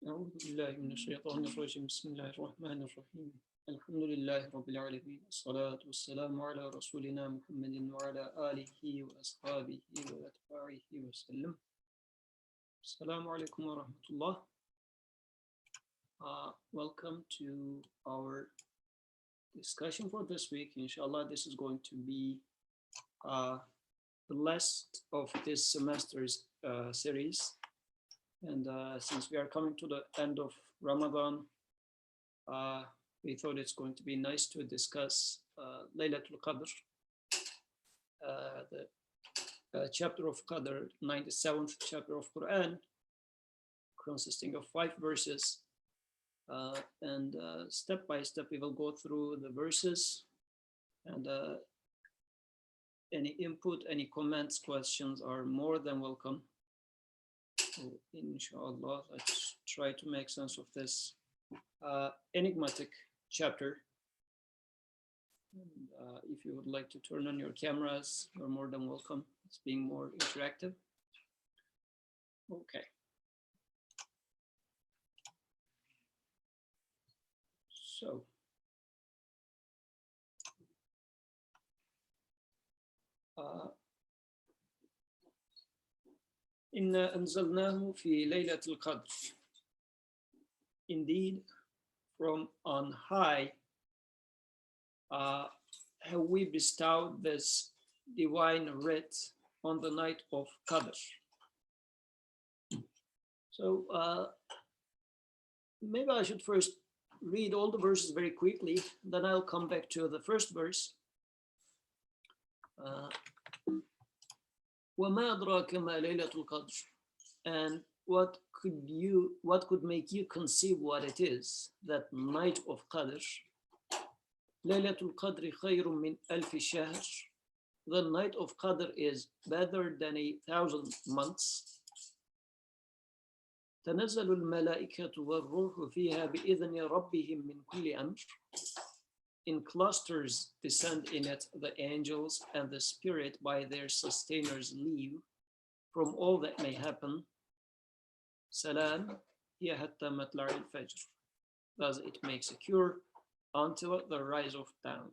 أعوذ بالله من الشيطان الرجيم بسم الله الرحمن الرحيم الحمد لله رب العالمين الصلاة والسلام على رسولنا محمد وعلى آله وأصحابه وأتباعه وسلم السلام عليكم ورحمة الله. Welcome to our discussion for this week. Inshallah, this is going to be the last of this semester's series. And since we are coming to the end of Ramadan, we thought it's going to be nice to discuss Laylat-ul Qadr, the chapter of Qadr, 97th chapter of Quran, consisting of 5 verses. And step by step, we will go through the verses, and any input, any comments, questions are more than welcome. So, inshallah, let's try to make sense of this enigmatic chapter. And, if you would like to turn on your cameras, you're more than welcome. It's being more interactive. Okay. So, إِنَّا أَنزَلْنَاهُ فِي لَيْلَةِ الْقَدْرِ. Indeed, from on high have we bestowed this divine writ on the night of Qadr. So maybe I should first read all the verses very quickly, then I'll come back to the first verse. وَمَا أَدْرَاكَ مَا لَيْلَةُ الْقَدْرِ. And what could make you conceive what it is, that night of Qadr? Laylatul Qadri khayrun min alfi shahr. The night of Qadr is better than 1,000 months. تنزل الملائكة والروح فيها بإذن ربهم من كل أمر. In clusters descend in it the angels and the spirit by their sustainers leave from all that may happen. Salam hiya hatta matla' al-fajr. Thus it may secure until the rise of dawn.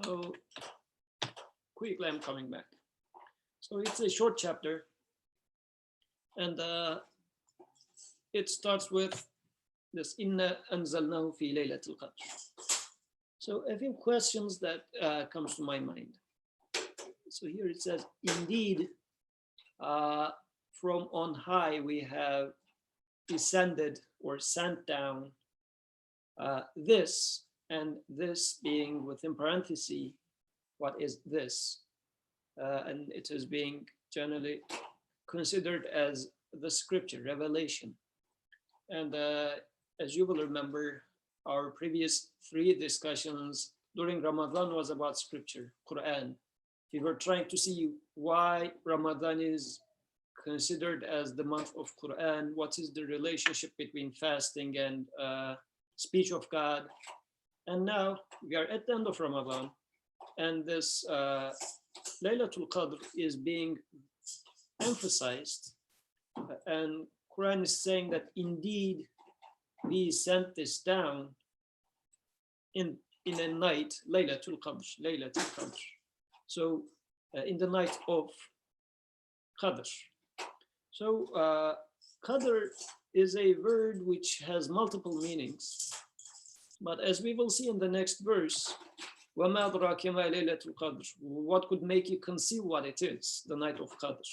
So quickly, I'm coming back. So it's a short chapter, and it starts with this Inna anzalnahu fi laylatil qadr. So a few questions that comes to my mind. So here it says, indeed, from on high we have descended or sent down this, and this being within parentheses, what is this? And it is being generally considered as the scripture, revelation. And as you will remember, our previous 3 discussions during Ramadan was about scripture, Qur'an. We were trying to see why Ramadan is considered as the month of Qur'an, what is the relationship between fasting and speech of God. And now we are at the end of Ramadan, and this Laylatul Qadr is being emphasized, and Quran is saying that indeed we sent this down in a night, Laylatul Qadr, Laylatul Qadr. So in the night of Qadr. So Qadr is a word which has multiple meanings, but as we will see in the next verse, وَمَا أَدْرَاكَ مَا لَيْلَةُ الْقَدْرِ. What could make you conceive what it is, the night of Qadr?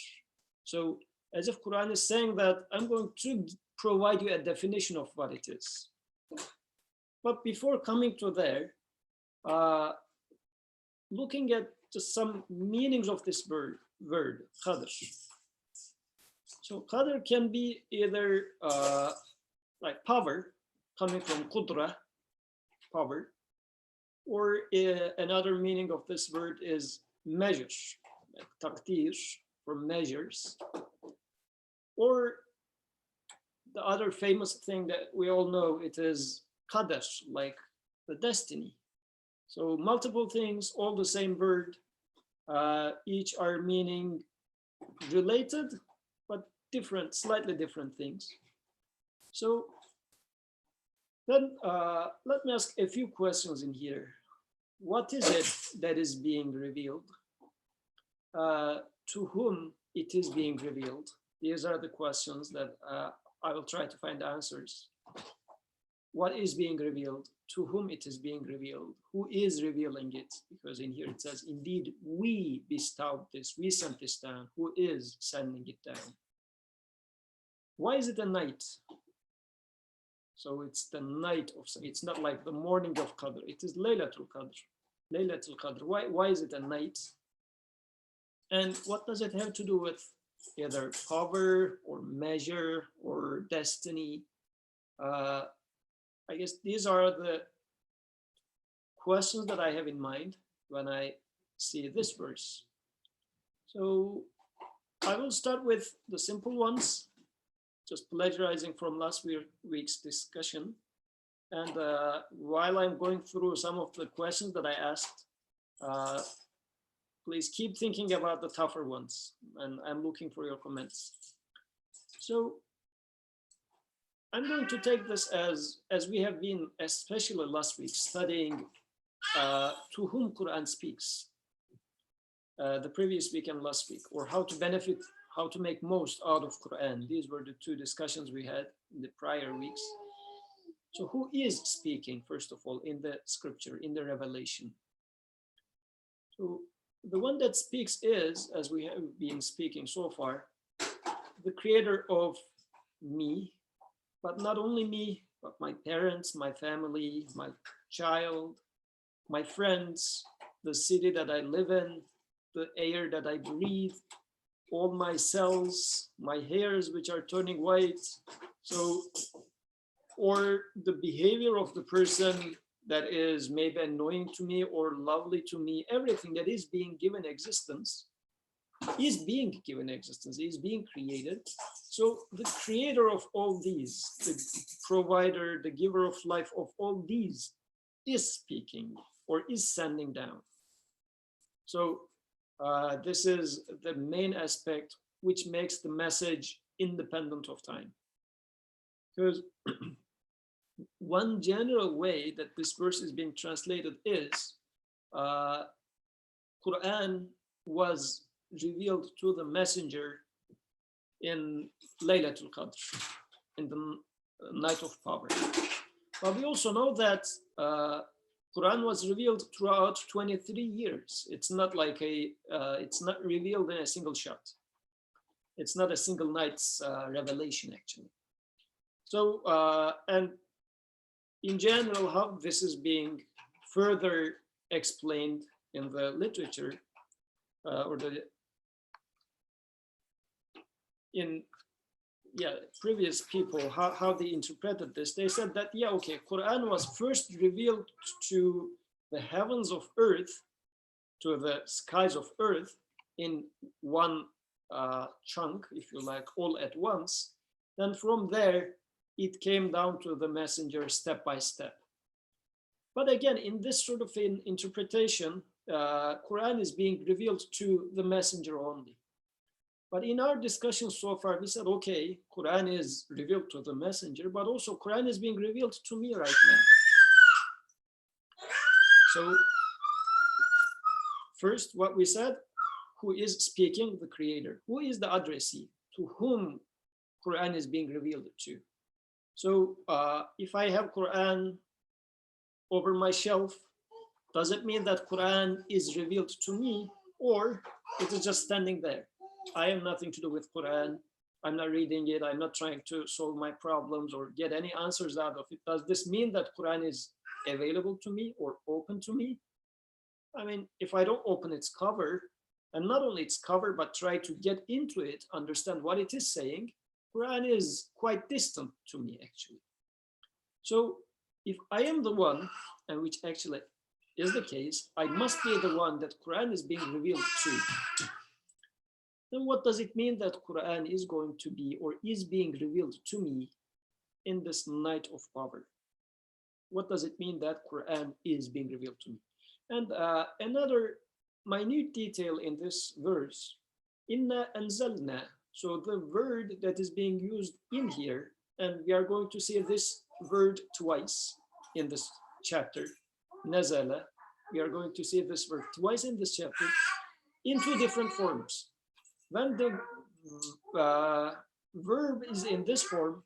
So as if Quran is saying that I'm going to provide you a definition of what it is. But before coming to there, looking at just some meanings of this word Qadr. So Qadr can be either like power, coming from Qudra, power, or another meaning of this word is measures, like taqdir, for measures, or the other famous thing that we all know, it is Qadr, like the destiny. So multiple things, all the same word, each are meaning related, but different, slightly different things. So then let me ask a few questions in here. What is it that is being revealed? To whom it is being revealed? These are the questions that I will try to find answers. What is being revealed? To whom it is being revealed? Who is revealing it? Because in here it says, indeed, we bestowed this, we sent this down. Who is sending it down? Why is it a night? So it's the night of, it's not like the morning of Qadr. It is Laylat-ul Qadr. Laylat-ul Qadr. Why is it a night? And what does it have to do with either power or measure or destiny? I guess these are the questions that I have in mind when I see this verse. So I will start with the simple ones, just plagiarizing from last week's discussion. And while I'm going through some of the questions that I asked, please keep thinking about the tougher ones, and I'm looking for your comments. So I'm going to take this as we have been, especially last week, studying to whom Quran speaks. The previous week and last week, or how to benefit, how to make most out of Quran. These were the two discussions we had in the prior weeks. So who is speaking, first of all, in the scripture, in the revelation? So the one that speaks is, as we have been speaking so far, the creator of me, but not only me, but my parents, my family, my child, my friends, the city that I live in, the air that I breathe, all my cells, my hairs which are turning white. So, or the behavior of the person that is maybe annoying to me or lovely to me, everything that is being given existence is being given existence, is being created. So the creator of all these, the provider, the giver of life of all these is speaking or is sending down. So this is the main aspect which makes the message independent of time. Because one general way that this verse is being translated is Quran was revealed to the messenger in Laylat-ul Qadr, in the night of power. But we also know that Quran was revealed throughout 23 years. It's not like it's not revealed in a single shot. It's not a single night's revelation, actually. So, and in general, how this is being further explained in the literature or the previous people, how they interpreted this. They said that, yeah, okay, Quran was first revealed to the heavens of earth, to the skies of earth in one chunk, if you like, all at once. Then from there, it came down to the messenger step by step. But again, in this sort of an interpretation, Quran is being revealed to the messenger only. But in our discussion so far, we said, okay, Quran is revealed to the messenger, but also Quran is being revealed to me right now. So first, what we said, who is speaking? The creator. Who is the addressee? To whom Quran is being revealed to? So if I have Quran over my shelf, does it mean that Quran is revealed to me, or it is just standing there? I have nothing to do with Quran. I'm not reading it. I'm not trying to solve my problems or get any answers out of it. Does this mean that Quran is available to me or open to me? I mean, if I don't open its cover, and not only its cover, but try to get into it, understand what it is saying, Quran is quite distant to me, actually. So if I am the one, and which actually is the case, I must be the one that Quran is being revealed to. Then what does it mean that Quran is going to be or is being revealed to me in this night of power? What does it mean that Quran is being revealed to me? And another minute detail in this verse, inna anzalna. So the word that is being used in here And we are going to see this word twice in this chapter, nazala. We are going to see this word twice in this chapter in two different forms. When the verb is in this form,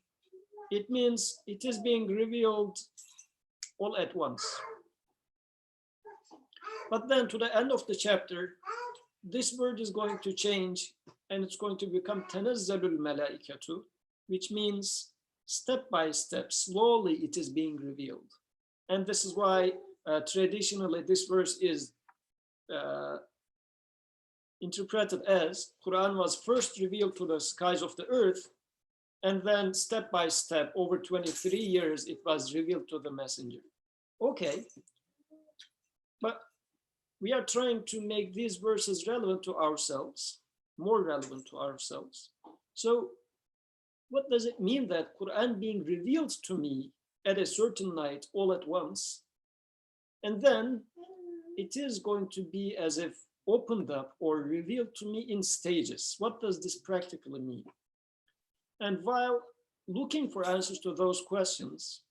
it means it is being revealed all at once. But then to the end of the chapter, this word is going to change and it's going to become tanazzalul malaikatu, which means step by step, slowly it is being revealed. And this is why traditionally this verse is interpreted as Quran was first revealed to the skies of the earth, and then step by step, over 23 years, it was revealed to the messenger. Okay, but we are trying to make these verses relevant to ourselves, more relevant to ourselves. So what does it mean that Quran being revealed to me at a certain night all at once, and then it is going to be as if opened up or revealed to me in stages? What does this practically mean? And while looking for answers to those questions,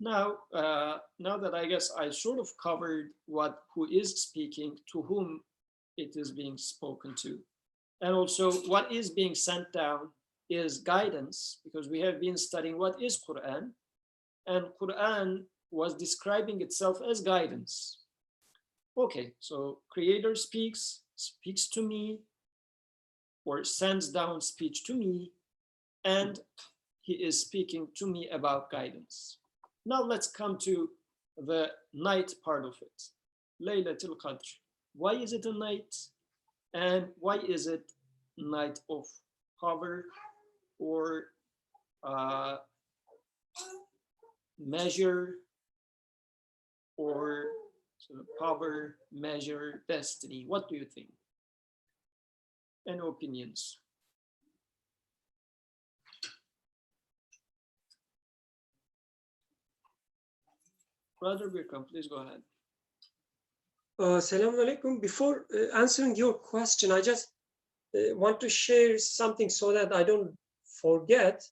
now that I guess I sort of covered who is speaking, to whom it is being spoken to, and also what is being sent down is guidance, because we have been studying what is Quran, and Quran was describing itself as guidance. Okay, so Creator speaks to me, or sends down speech to me, and he is speaking to me about guidance. Now let's come to the night part of it. Laylat-ul Qadr. Why is it a night? And why is it night of power or measure, or sort of power, measure, destiny? What do you think? Any opinions? Brother Birkam, please go ahead. Assalamu alaikum. Before answering your question, I just want to share something so that I don't forget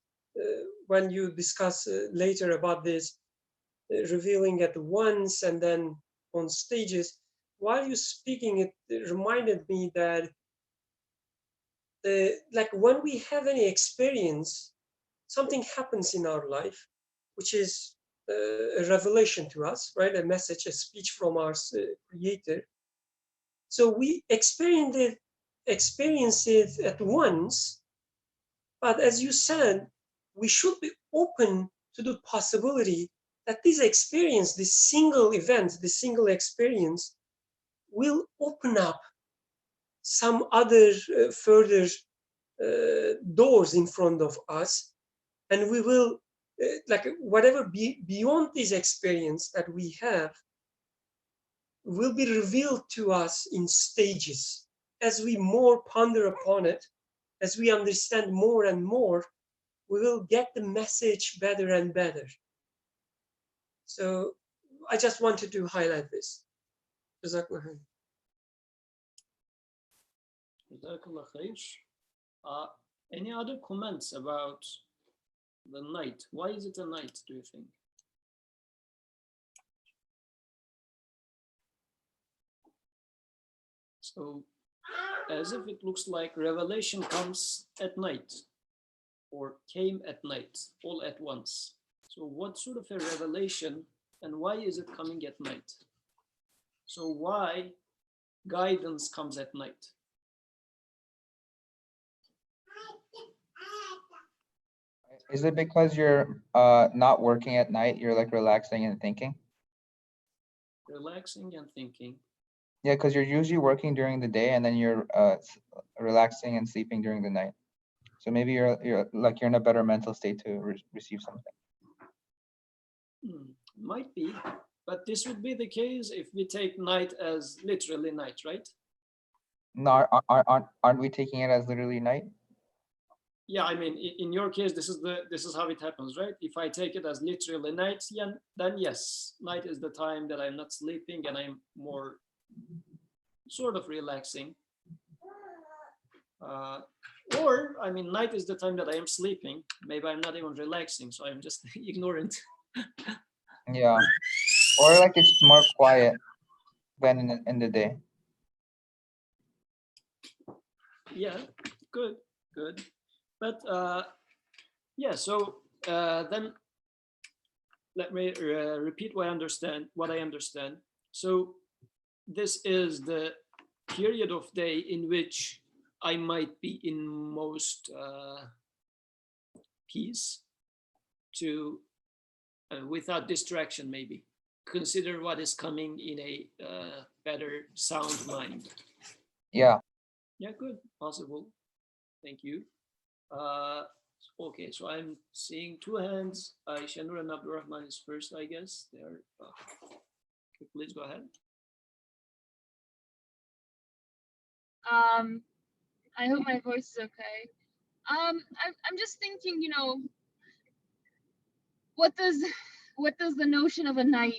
when you discuss later about this revealing at once and then on stages. While you're speaking, it reminded me that like when we have any experience, something happens in our life, which is a revelation to us, right? A message, a speech from our Creator. So we experience it at once, but as you said, we should be open to the possibility that this experience, this single event, this single experience will open up some other further doors in front of us, and we will like whatever beyond this experience that we have will be revealed to us in stages. As we more ponder upon it, as we understand more and more, we will get the message better and better. So I just wanted to highlight this. Jazakallah khair. Jazakallah khair. Any other comments about the night? Why is it a night, do you think? So, as if it looks like revelation comes at night, or came at night, all at once. So what sort of a revelation, and why is it coming at night? So why guidance comes at night? Is it because you're not working at night, you're like relaxing and thinking? Relaxing and thinking. Yeah, because you're usually working during the day and then you're relaxing and sleeping during the night. So maybe you're in a better mental state to receive something. Might be, but this would be the case if we take night as literally night, right? No, aren't we taking it as literally night? Yeah, I mean, in your case, this is how it happens, right? If I take it as literally night, yeah, then yes, night is the time that I'm not sleeping and I'm more sort of relaxing. Uh, or, I mean, night is the time that I am sleeping. Maybe I'm not even relaxing, so I'm just ignorant. Yeah. Or like it's more quiet than in the day. Yeah, good, good. But yeah, so then let me repeat what I understand. So this is the period of day in which I might be in most peace to without distraction, maybe consider what is coming in a better sound mind. Yeah. Yeah, good, possible. Thank you. Uh, okay, so I'm seeing two hands. Shanur and Abdurrahman is first, I guess. They're okay, please go ahead. I hope my voice is okay. I'm just thinking, what does the notion of a night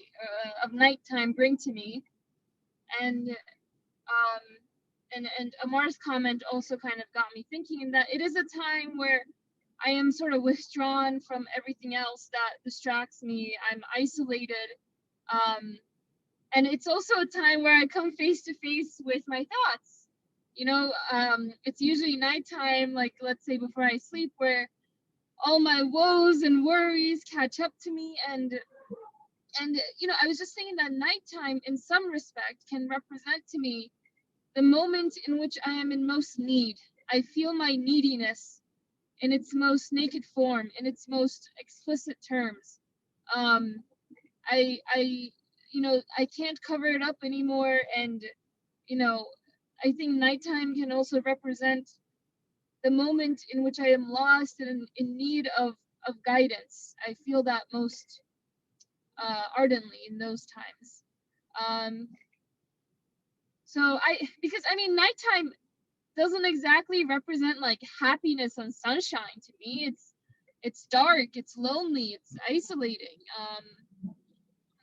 of nighttime bring to me? And and Amar's comment also kind of got me thinking in that it is a time where I am sort of withdrawn from everything else that distracts me. I'm isolated. Um, and it's also a time where I come face to face with my thoughts. It's usually nighttime, like let's say before I sleep, where all my woes and worries catch up to me, and I was just thinking that nighttime, in some respect, can represent to me the moment in which I am in most need. I feel my neediness in its most naked form, in its most explicit terms. Um, I I can't cover it up anymore, and you know, I think nighttime can also represent the moment in which I am lost and in need of guidance. I feel that most ardently in those times. Um, because I mean, nighttime doesn't exactly represent like happiness and sunshine to me. It's dark, it's lonely, it's isolating.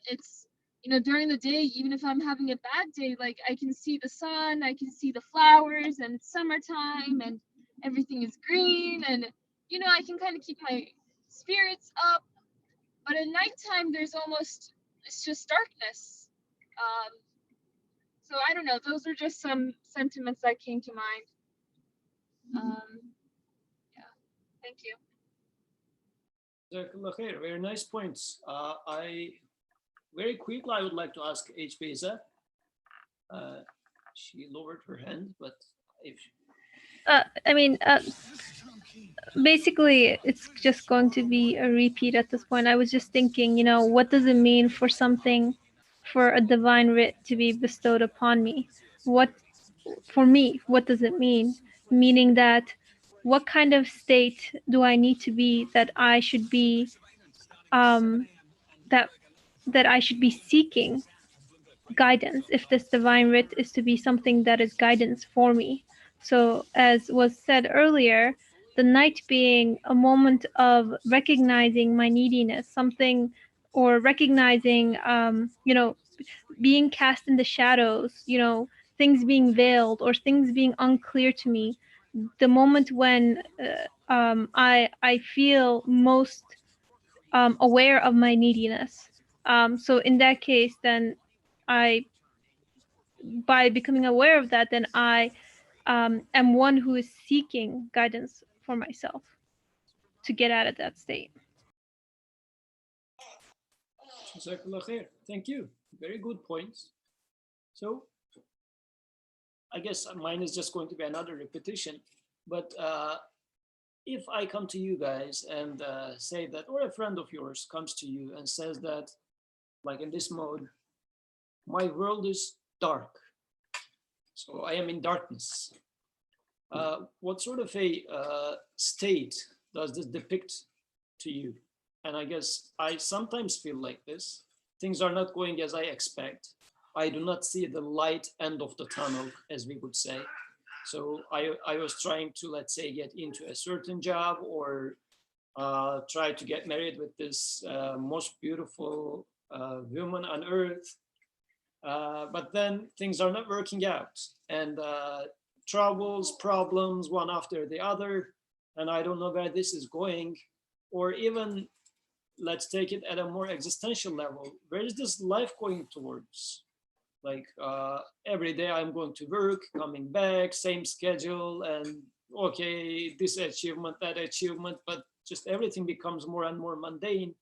It's during the day, even if I'm having a bad day, like I can see the sun, I can see the flowers, and it's summertime, and everything is green, and I can kind of keep my spirits up. But at nighttime, it's just darkness. Um, so I don't know. Those are just some sentiments that came to mind. Yeah. Thank you. Jazakallah khair. Very nice points. I very quickly I would like to ask H. Beza. She lowered her hand, but if I mean, basically, it's just going to be a repeat at this point. I was just thinking, what does it mean for something, for a divine writ to be bestowed upon me? What, for me, what does it mean? Meaning that, what kind of state do I need to be that I should be, that I should be seeking guidance, if this divine writ is to be something that is guidance for me? So, as was said earlier, the night being a moment of recognizing my neediness, something, or recognizing, being cast in the shadows, things being veiled or things being unclear to me. The moment when I feel most aware of my neediness. So in that case, then I, by becoming aware of that, then I am one who is seeking guidance for myself to get out of that state. Jazakallah khair. Thank you. Very good points. So I guess mine is just going to be another repetition, but if I come to you guys and say that, or a friend of yours comes to you and says that, like in this mode, my world is dark, so I am in darkness. What sort of a state does this depict to you? And I guess I sometimes feel like this. Things are not going as I expect. I do not see the light end of the tunnel, as we would say. So I was trying to, let's say, get into a certain job, or try to get married with this most beautiful woman on earth. But then things are not working out. And troubles, problems, one after the other, and I don't know where this is going. Or even, let's take it at a more existential level. Where is this life going towards? Like every day I'm going to work, coming back, same schedule, and okay, this achievement, that achievement, but just everything becomes more and more mundane.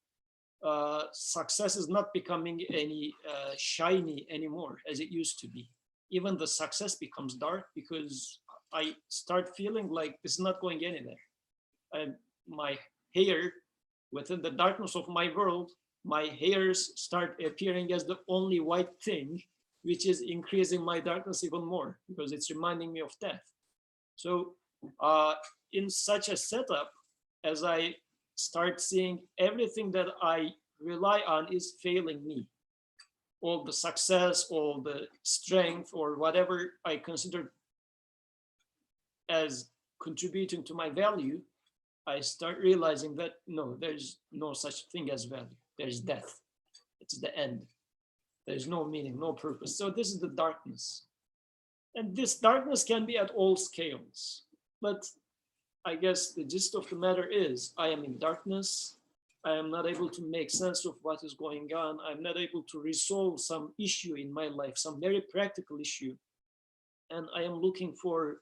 Success is not becoming any shiny anymore as it used to be. Even the success becomes dark because I start feeling like this is not going anywhere. And my hair, within the darkness of my world, my hairs start appearing as the only white thing, which is increasing my darkness even more because it's reminding me of death. So in such a setup, as I start seeing everything that I rely on is failing me, all the success, all the strength, or whatever I consider as contributing to my value, I start realizing that no, there's no such thing as value. There's death. It's the end. There's no meaning, no purpose. So this is the darkness. And this darkness can be at all scales. But I guess the gist of the matter is I am in darkness. I am not able to make sense of what is going on. I'm not able to resolve some issue in my life, some very practical issue. And I am looking for,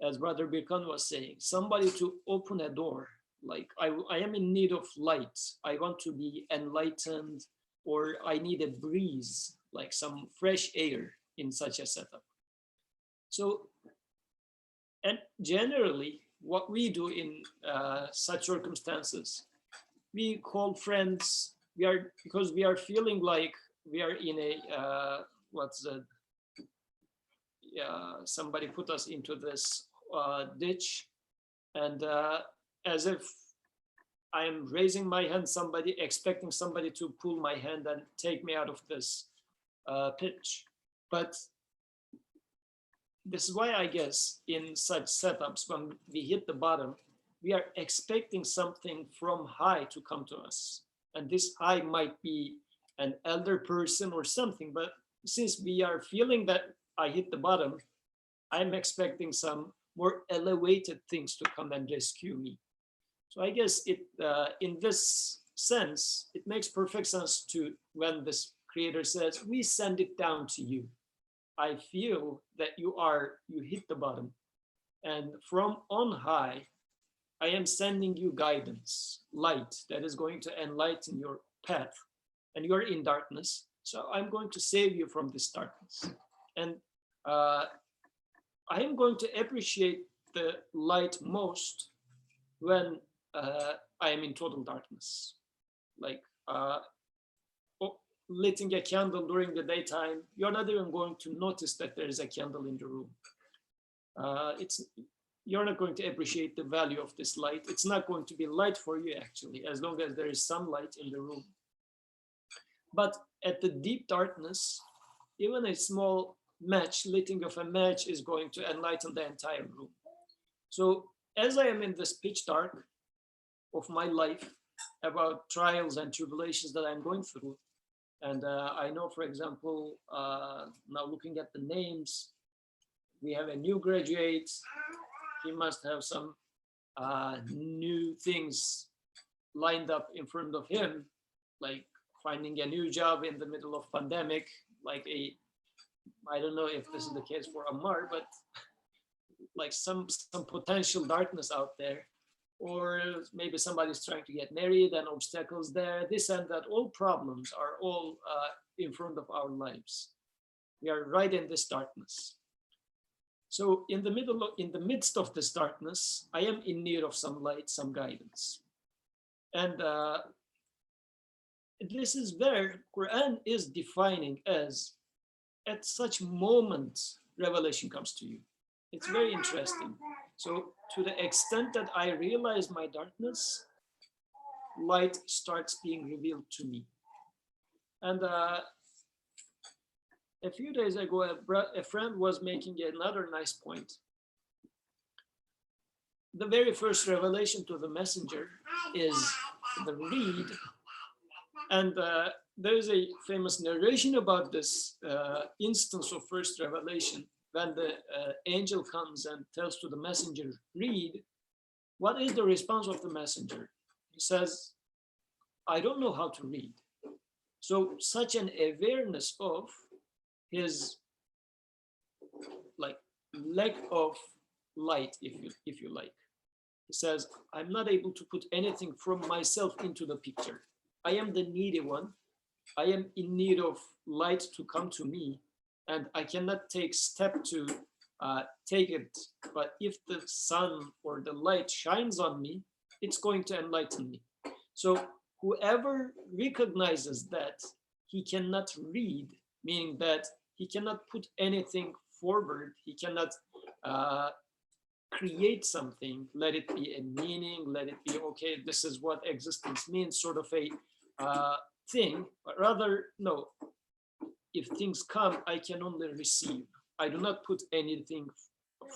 as Brother Birkan was saying, somebody to open a door. Like I am in need of light. I want to be enlightened, or I need a breeze, like some fresh air in such a setup. So, and generally what we do in such circumstances, we call friends, because we are feeling like we are in a, somebody put us into this ditch, and as if I am raising my hand, somebody expecting somebody to pull my hand and take me out of this pitch. But this is why I guess in such setups, when we hit the bottom, we are expecting something from high to come to us. And this high might be an elder person or something, but since we are feeling that I hit the bottom, I'm expecting some more elevated things to come and rescue me. So I guess it, in this sense, it makes perfect sense to when this creator says, we send it down to you. I feel that you hit the bottom, and from on high, I am sending you guidance, light that is going to enlighten your path, and you're in darkness. So I'm going to save you from this darkness. And I am going to appreciate the light most when I am in total darkness. Like lighting a candle during the daytime, you're not even going to notice that there is a candle in the room. You're not going to appreciate the value of this light. It's not going to be light for you actually, as long as there is sunlight in the room. But at the deep darkness, even a small match, lighting of a match is going to enlighten the entire room. So as I am in this pitch dark of my life, about trials and tribulations that I'm going through, and I know, for example, now looking at the names, we have a new graduate. He must have some new things lined up in front of him, like finding a new job in the middle of pandemic, like I don't know if this is the case for Ammar, but like some potential darkness out there. Or maybe somebody's trying to get married and obstacles there, this and that. All problems are all in front of our lives. We are right in this darkness. So in the midst of this darkness, I am in need of some light, some guidance. And this is where Quran is defining as, at such moment, revelation comes to you. It's very interesting. So to the extent that I realize my darkness, light starts being revealed to me. And a few days ago, a friend was making another nice point. The very first revelation to the messenger is the reed. And there is a famous narration about this instance of first revelation. when the angel comes and tells to the messenger, read, what is the response of the messenger? He says, I don't know how to read. So such an awareness of his like lack of light, if you like. He says, I'm not able to put anything from myself into the picture. I am the needy one. I am in need of light to come to me, and I cannot take step to take it. But if the sun or the light shines on me, it's going to enlighten me. So whoever recognizes that he cannot read, meaning that he cannot put anything forward, he cannot create something, let it be a meaning, let it be, okay, this is what existence means, sort of a thing, but rather, no, if things come, I can only receive. I do not put anything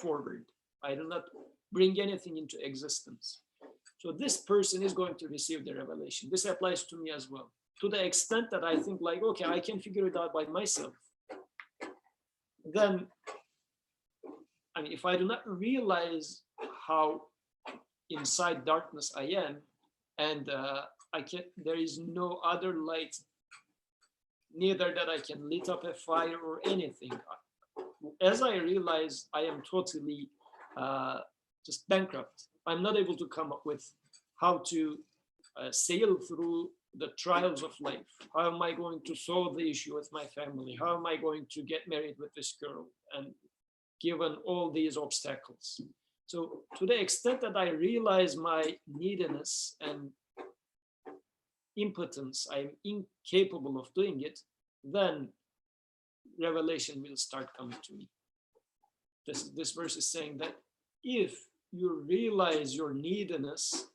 forward. I do not bring anything into existence. So this person is going to receive the revelation. This applies to me as well. To the extent that I think like, okay, I can figure it out by myself. Then, I mean, if I do not realize how inside darkness I am, and there is no other light, neither that I can lit up a fire or anything. As I realize I am totally just bankrupt, I'm not able to come up with how to sail through the trials of life. How am I going to solve the issue with my family? How am I going to get married with this girl? And given all these obstacles. So to the extent that I realize my neediness and impotence, I'm incapable of doing it, then revelation will start coming to me. This verse is saying that if you realize your neediness,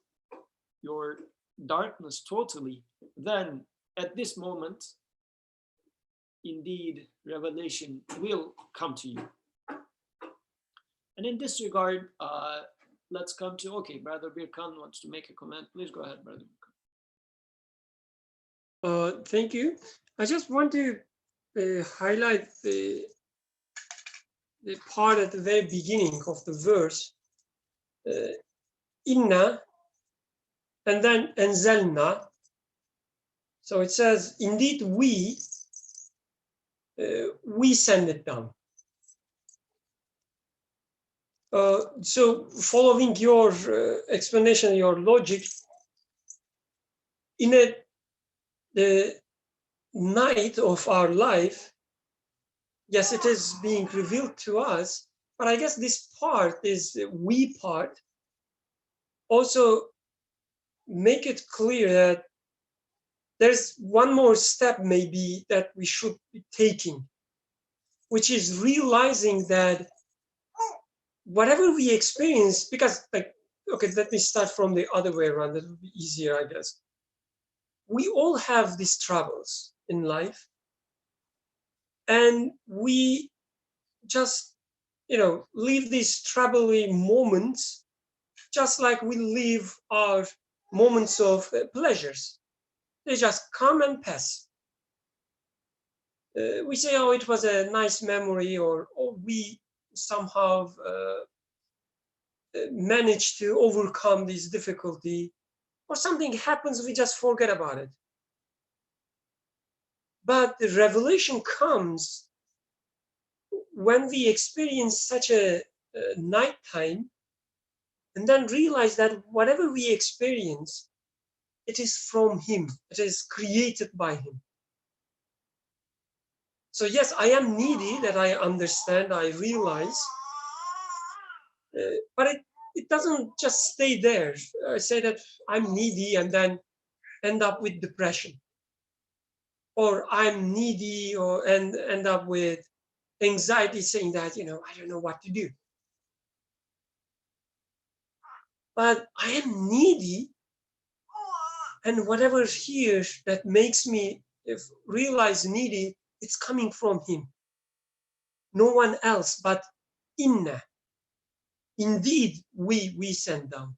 your darkness totally, then at this moment, indeed, revelation will come to you. And in this regard, let's come to, okay, Brother Birkan wants to make a comment. Please go ahead, Brother Birkan. Thank you. I just want to highlight the part at the very beginning of the verse, inna, and then anzalna. So it says, indeed, we send it down. So following your explanation, your logic, in the night of our life, yes, it is being revealed to us, but I guess this part, is the we part, also make it clear that there's one more step maybe that we should be taking, which is realizing that whatever we experience, because like, okay, let me start from the other way around, that would be easier, I guess. We all have these troubles in life, and we just, live these troubling moments, just like we live our moments of pleasures. They just come and pass. We say, oh, it was a nice memory, or we somehow managed to overcome this difficulty, or something happens, we just forget about it. But the revelation comes when we experience such a nighttime, and then realize that whatever we experience, it is from him, it is created by him. So yes, I am needy, that I understand, I realize, but it doesn't just stay there. I say that I'm needy and then end up with depression, or I'm needy and end up with anxiety, saying that, I don't know what to do. But I am needy, and whatever here that makes me realize needy, it's coming from him. No one else, but inna. Indeed, we send down.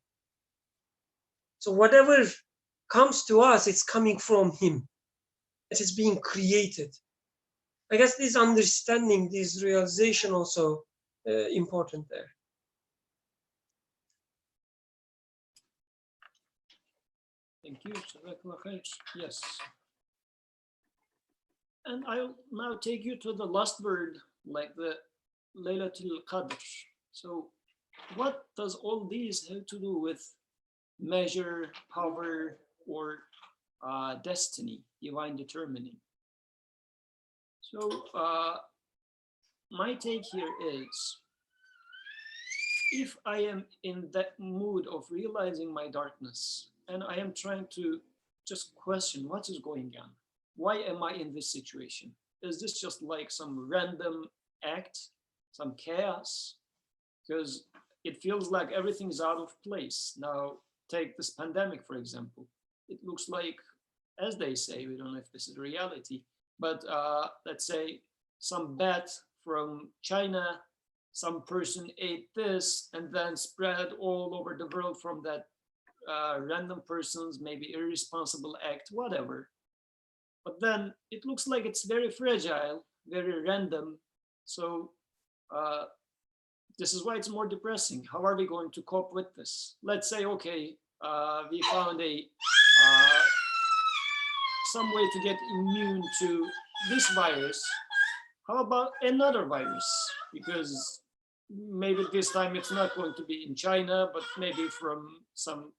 So whatever comes to us, it's coming from him. It is being created. I guess this understanding, this realization also important there. Thank you. Jazakallah khair. Yes. And I'll now take you to the last word, like the Laylat-ul Qadr. So what does all these have to do with measure, power, or destiny, divine determining? So my take here is, if I am in that mood of realizing my darkness, and I am trying to just question what is going on, why am I in this situation? Is this just like some random act, some chaos? Because it feels like everything is out of place. Now, take this pandemic, for example. It looks like, as they say, we don't know if this is reality, but let's say some bat from China, some person ate this and then spread all over the world from that random person's maybe irresponsible act, whatever. But then it looks like it's very fragile, very random. So this is why it's more depressing. How are we going to cope with this? Let's say, okay, we found some way to get immune to this virus. How about another virus? Because maybe this time it's not going to be in China, but maybe from some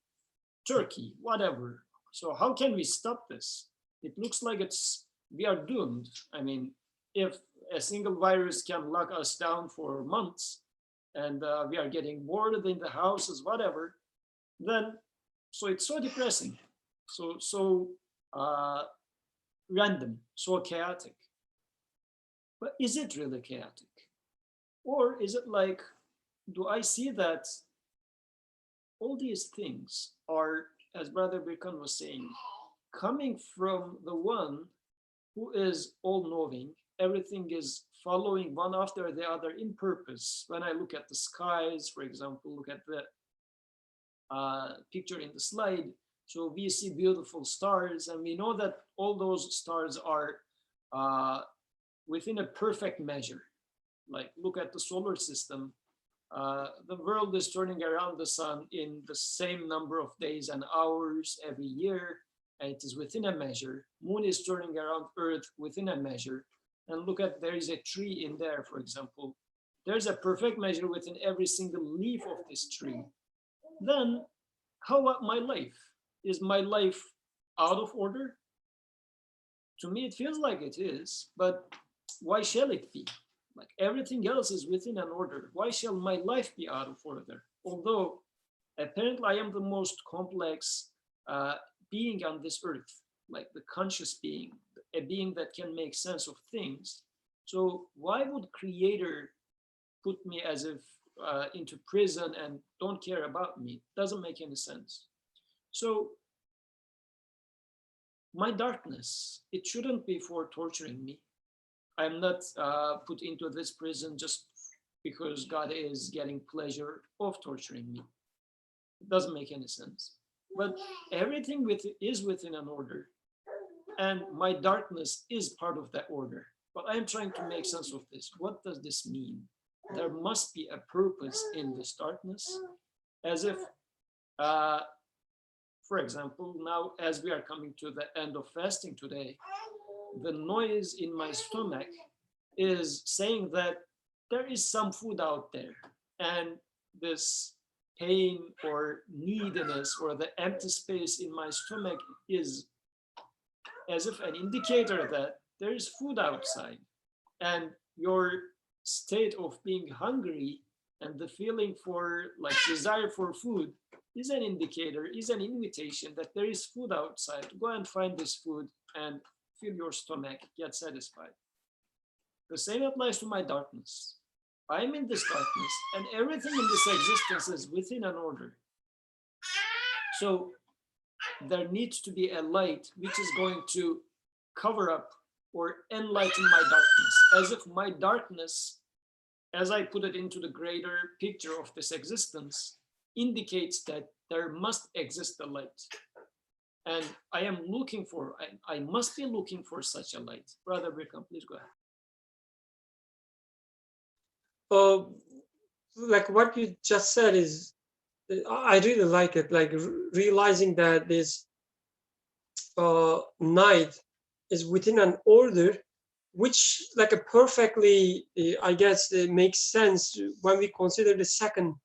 Turkey, whatever. So how can we stop this? It looks like we are doomed. I mean, if a single virus can lock us down for months and we are getting bored in the houses, whatever, then, so it's so depressing, so random, so chaotic. But is it really chaotic? Or is it like, do I see that all these things are, as Brother Birkan was saying, coming from the one who is all-knowing? Everything is following one after the other in purpose. When I look at the skies, for example, look at the picture in the slide, so we see beautiful stars, and we know that all those stars are within a perfect measure. Like, look at the solar system. The world is turning around the sun in the same number of days and hours every year, and it is within a measure. Moon is turning around Earth within a measure. And look at, there is a tree in there, for example. There's a perfect measure within every single leaf of this tree. Then, how about my life? Is my life out of order? To me, it feels like it is, but why shall it be? Like, everything else is within an order. Why shall my life be out of order? Although apparently I am the most complex being on this earth, like the conscious being, a being that can make sense of things. So why would Creator put me as if into prison and don't care about me? Doesn't make any sense. So my darkness, it shouldn't be for torturing me. I'm not put into this prison just because God is getting pleasure of torturing me. It doesn't make any sense. But everything is within an order, and my darkness is part of that order. But I'm trying to make sense of this. What does this mean? There must be a purpose in this darkness, as if, for example, now as we are coming to the end of fasting today, the noise in my stomach is saying that there is some food out there, and this pain or neediness or the empty space in my stomach is as if an indicator that there is food outside. And your state of being hungry and the feeling for, like, desire for food is an indicator, is an invitation that there is food outside. Go and find this food and fill your stomach, get satisfied. The same applies to my darkness. I'm in this darkness, and everything in this existence is within an order. So there needs to be a light which is going to cover up or enlighten my darkness, as if my darkness, as I put it into the greater picture of this existence, indicates that there must exist a light. And I am looking for, I must be looking for such a light. Brother Brigham, please go ahead. like what you just said is, I really like it. Like realizing that this night is within an order, which like a perfectly, I guess, makes sense when we consider the second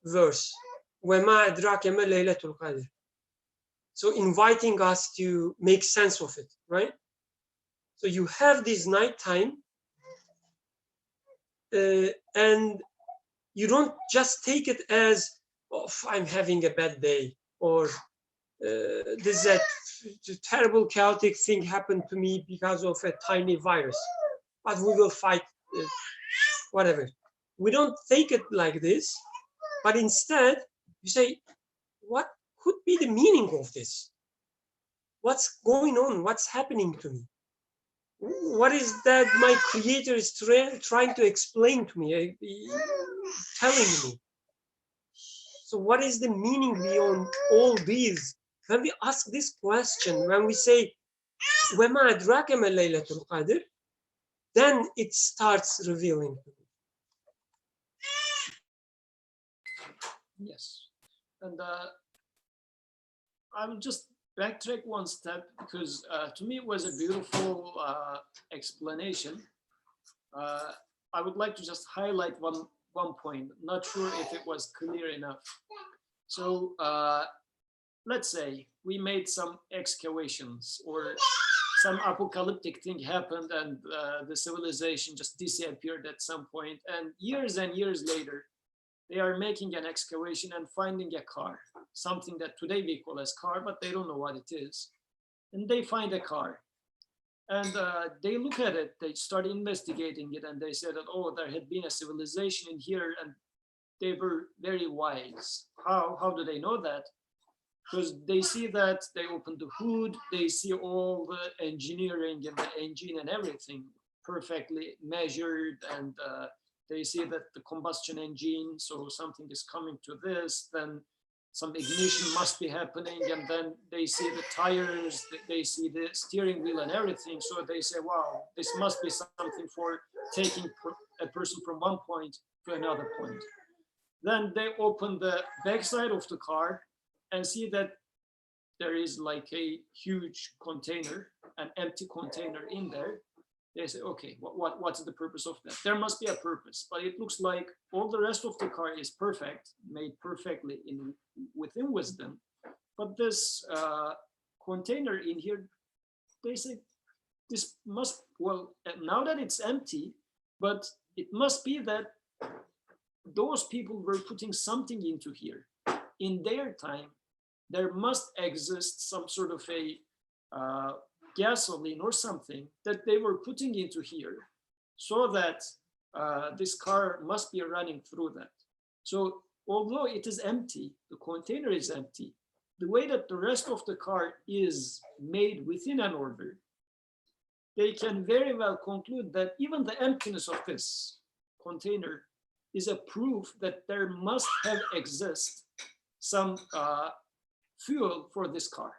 verse. وَمَا أَدْرَاكَ مَا لَيْلَةُ الْقَدْرِ. So inviting us to make sense of it, right? So you have this nighttime, and you don't just take it as, oh, I'm having a bad day, or this that terrible chaotic thing happened to me because of a tiny virus, but we will fight whatever. We don't take it like this, but instead you say, what could be the meaning of this? What's going on? What's happening to me? What is that my creator is trying to explain to me, telling me? So what is the meaning beyond all these? When we ask this question, when we say, وَمَا أَدْرَاكَ مَا لَيْلَةُ الْقَدْرِ, then it starts revealing. Yes. And I will just backtrack one step, because to me it was a beautiful explanation. I would like to just highlight one point. Not sure if it was clear enough. So let's say we made some excavations, or some apocalyptic thing happened, and the civilization just disappeared at some point, and years later they are making an excavation and finding a car, something that today we call as car, but they don't know what it is. And they find a car, and they look at it, they start investigating it, and they said that, oh, there had been a civilization in here, and they were very wise. How do they know that? Because they see that they open the hood, they see all the engineering and the engine and everything perfectly measured, and they see that the combustion engine, so something is coming to this, then some ignition must be happening, and then they see the tires, they see the steering wheel and everything, so they say, wow, this must be something for taking a person from one point to another point. Then they open the backside of the car and see that there is like a huge container, an empty container in there. They say, okay, what's the purpose of that? There must be a purpose, but it looks like all the rest of the car is perfect, made perfectly within wisdom. But this container in here, they say, this must, well, now that it's empty, but it must be that those people were putting something into here. In their time, there must exist some sort of a gasoline or something that they were putting into here, so that this car must be running through that. So although it is empty, the container is empty, the way that the rest of the car is made within an order, they can very well conclude that even the emptiness of this container is a proof that there must have exist some fuel for this car.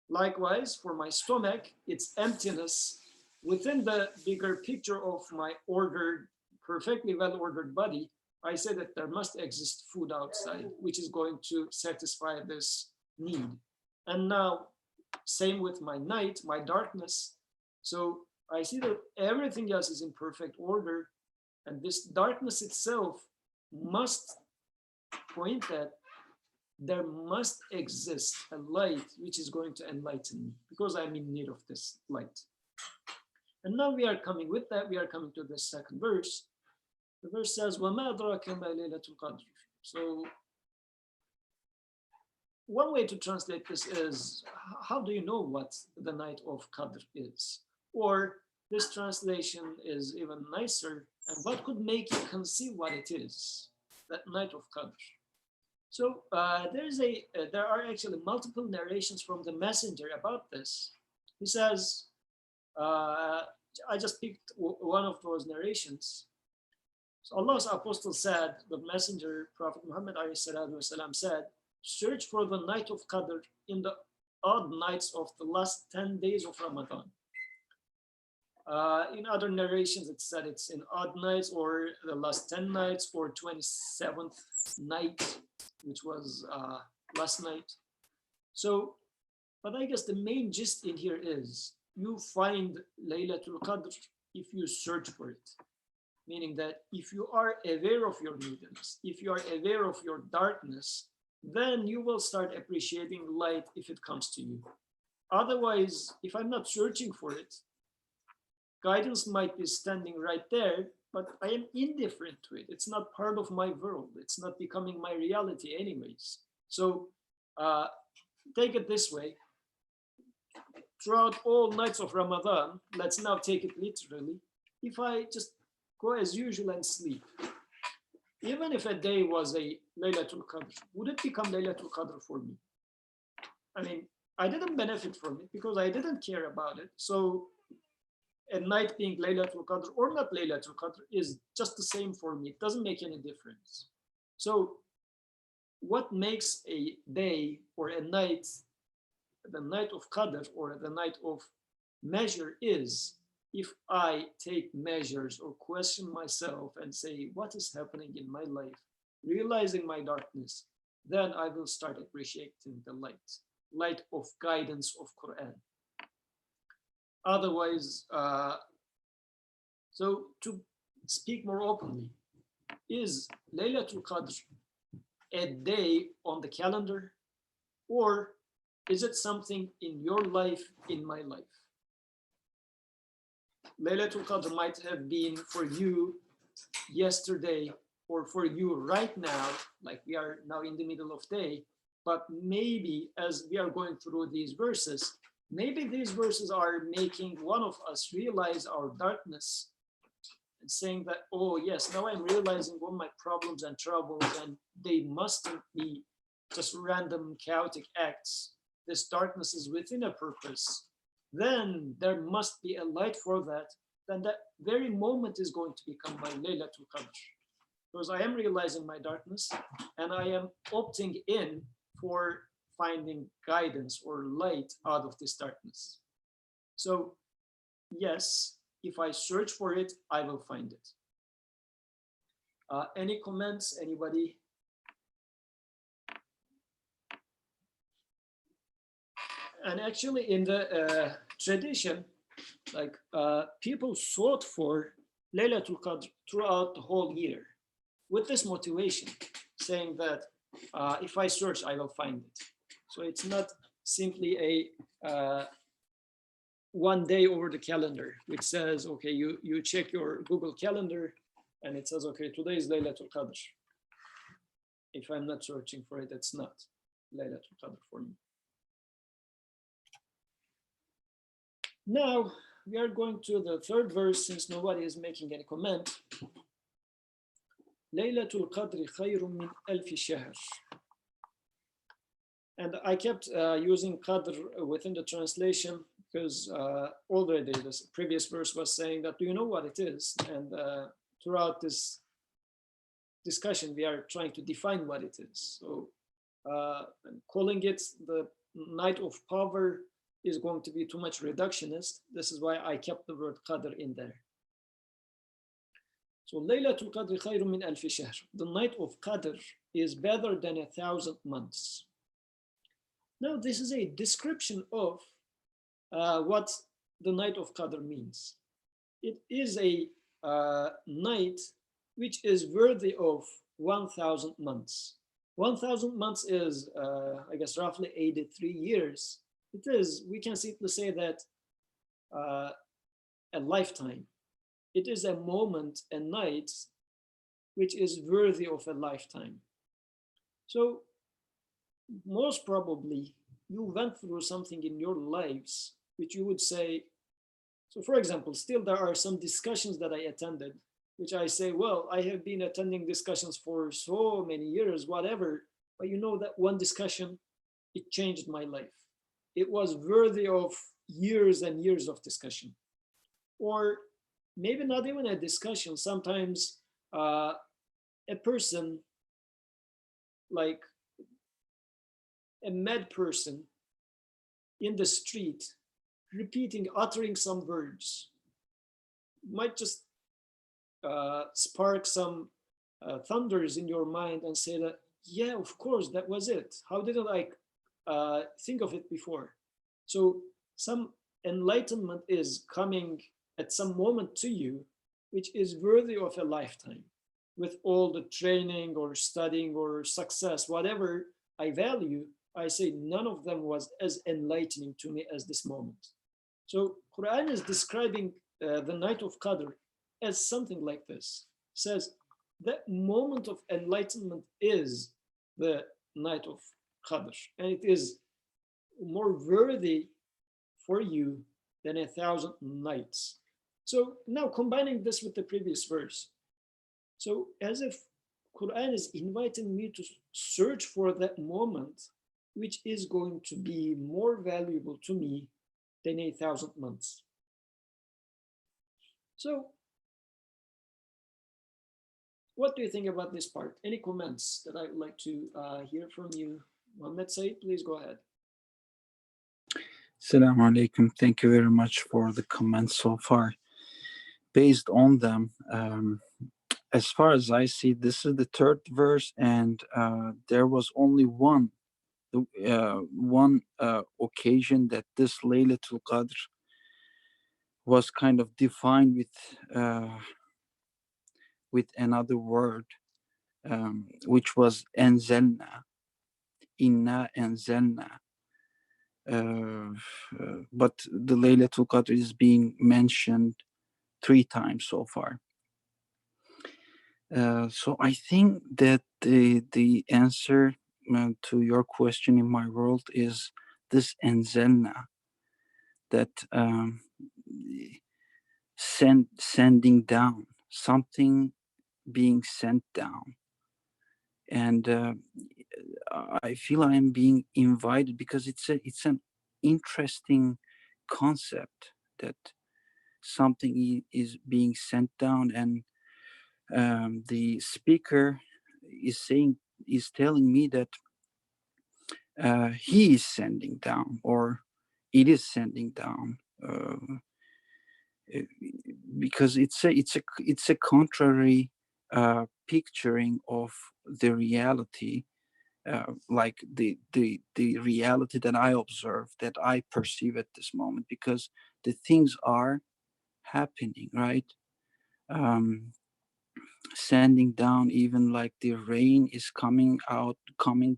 Likewise, for my stomach, its emptiness within the bigger picture of my ordered, perfectly well-ordered body, I say that there must exist food outside, which is going to satisfy this need. And now, same with my night, my darkness. So I see that everything else is in perfect order, and this darkness itself must point that there must exist a light which is going to enlighten me, because I'm in need of this light. And now we are coming with that, we are coming to the second verse. The verse says, وَمَا أَدْرَاكَ مَا لَيْلَةُ الْقَدْرِ. So one way to translate this is, how do you know what the night of Qadr is? Or this translation is even nicer, and what could make you conceive what it is, that night of Qadr? So there are actually multiple narrations from the messenger about this. He says, I just picked one of those narrations. So Allah's apostle said, the messenger, Prophet Muhammad ﷺ said, search for the night of Qadr in the odd nights of the last 10 days of Ramadan. In other narrations, it said it's in odd nights or the last 10 nights or 27th night, which was last night. So, but I guess the main gist in here is you find Laylatul Qadr if you search for it. Meaning that if you are aware of your neediness, if you are aware of your darkness, then you will start appreciating light if it comes to you. Otherwise, if I'm not searching for it, guidance might be standing right there, but I am indifferent to it. It's not part of my world. It's not becoming my reality anyways. So take it this way. Throughout all nights of Ramadan, let's now take it literally. If I just go as usual and sleep, even if a day was a Laylatul Qadr, would it become Laylatul Qadr for me? I mean, I didn't benefit from it because I didn't care about it. So a night being Laylatul Qadr or not Laylatul Qadr is just the same for me. It doesn't make any difference. So what makes a day or a night, the night of Qadr or the night of measure is if I take measures or question myself and say, what is happening in my life, realizing my darkness, then I will start appreciating the light of guidance of Qur'an. Otherwise, so to speak more openly, is Laylatul Qadr a day on the calendar, or is it something in your life, in my life? Laylatul Qadr might have been for you yesterday or for you right now, like we are now in the middle of day, but maybe as we are going through these verses, maybe these verses are making one of us realize our darkness and saying that, oh yes, now I'm realizing all my problems and troubles and they mustn't be just random chaotic acts. This darkness is within a purpose. Then there must be a light for that. Then that very moment is going to become my Laylatul Qadr. Because I am realizing my darkness and I am opting in for finding guidance or light out of this darkness. So yes, if I search for it, I will find it. Any comments, anybody? And actually in the tradition, like people sought for Laylatul Qadr throughout the whole year with this motivation, saying that if I search, I will find it. So it's not simply a one day over the calendar, which says, okay, you check your Google Calendar and it says, okay, today is Laylatul Qadr. If I'm not searching for it, it's not Laylatul Qadr for me. Now we are going to the third verse, since nobody is making any comment. Laylatul Qadri khayrun min alfi shahr. And I kept using Qadr within the translation because already this previous verse was saying that, do you know what it is? And throughout this discussion, we are trying to define what it is. So calling it the night of power is going to be too much reductionist. This is why I kept the word Qadr in there. So Laylatul Qadr khayrun min alfi shahr. The night of Qadr is better than 1,000 months. Now this is a description of what the night of Qadr means. It is a night which is worthy of 1,000 months. 1,000 months is, I guess, roughly 83 years. It is, we can simply say that a lifetime. It is a moment, a night, which is worthy of a lifetime. So most probably you went through something in your lives which you would say, so for example, still there are some discussions that I attended, which I say, well, I have been attending discussions for so many years, whatever, but you know that one discussion, it changed my life. It was worthy of years and years of discussion. Or maybe not even a discussion. Sometimes a person, like a mad person in the street, uttering some words, might just spark some thunders in your mind and say that, yeah, of course, that was it. How didn't I think of it before? So some enlightenment is coming at some moment to you, which is worthy of a lifetime. With all the training or studying or success, whatever I value, I say none of them was as enlightening to me as this moment. So Quran is describing the night of Qadr as something like this. It says that moment of enlightenment is the night of Qadr, and it is more worthy for you than 1,000 nights. So now combining this with the previous verse, so as if Quran is inviting me to search for that moment, which is going to be more valuable to me than 1,000 months. So what do you think about this part? Any comments that I would like to hear from you? Mohammed Said, please go ahead. Assalamu alaikum. Thank you very much for the comments so far. Based on them, as far as I see, this is the third verse, and there was only one occasion that this Laylat-ul Qadr was kind of defined with another word, which was anzalna, inna anzalna. But the Laylatul Qadr is being mentioned 3 times so far. So I think that the answer to your question in my world is this anzalna, that sending down, something being sent down. And I feel I am being invited because it's an interesting concept that something is being sent down, and the speaker is telling me that he is sending down, or it is sending down, because it's a contrary picturing of the reality, like the reality that I observe, that I perceive at this moment, because the things are happening, right? Sending down, even like the rain is coming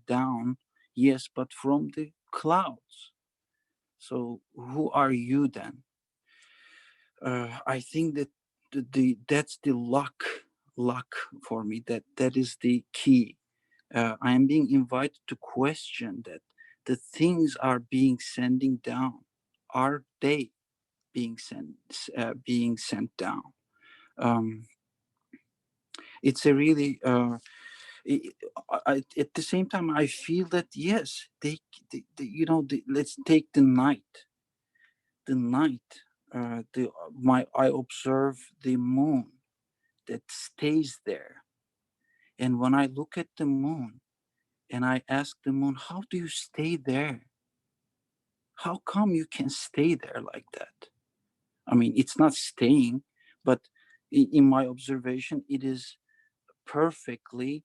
down, yes, but from the clouds. So who are you then? I think that that's the luck for me, that is the key. I am being invited to question that the things are being sending down. Are they being sent down? It's a really at the same time I feel that yes, they let's take the night. I observe the moon that stays there, and when I look at the moon and I ask the moon, how do you stay there? How come you can stay there like that? I mean, it's not staying, but in my observation, it is perfectly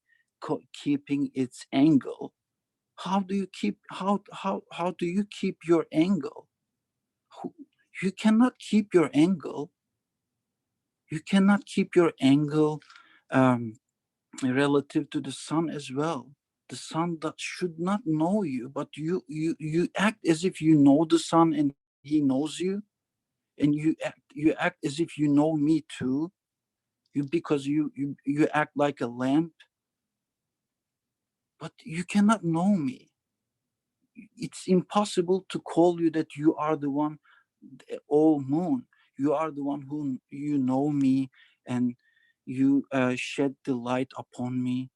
keeping its angle. How do you keep your angle? You cannot keep your angle. You cannot keep your angle relative to the sun as well. The sun that should not know you, but you act as if you know the sun and he knows you, and you act as if you know me too. Because you act like a lamp, but you cannot know me. It's impossible to call you that you are the one. Oh moon, you are the one who you know me, and you shed the light upon me.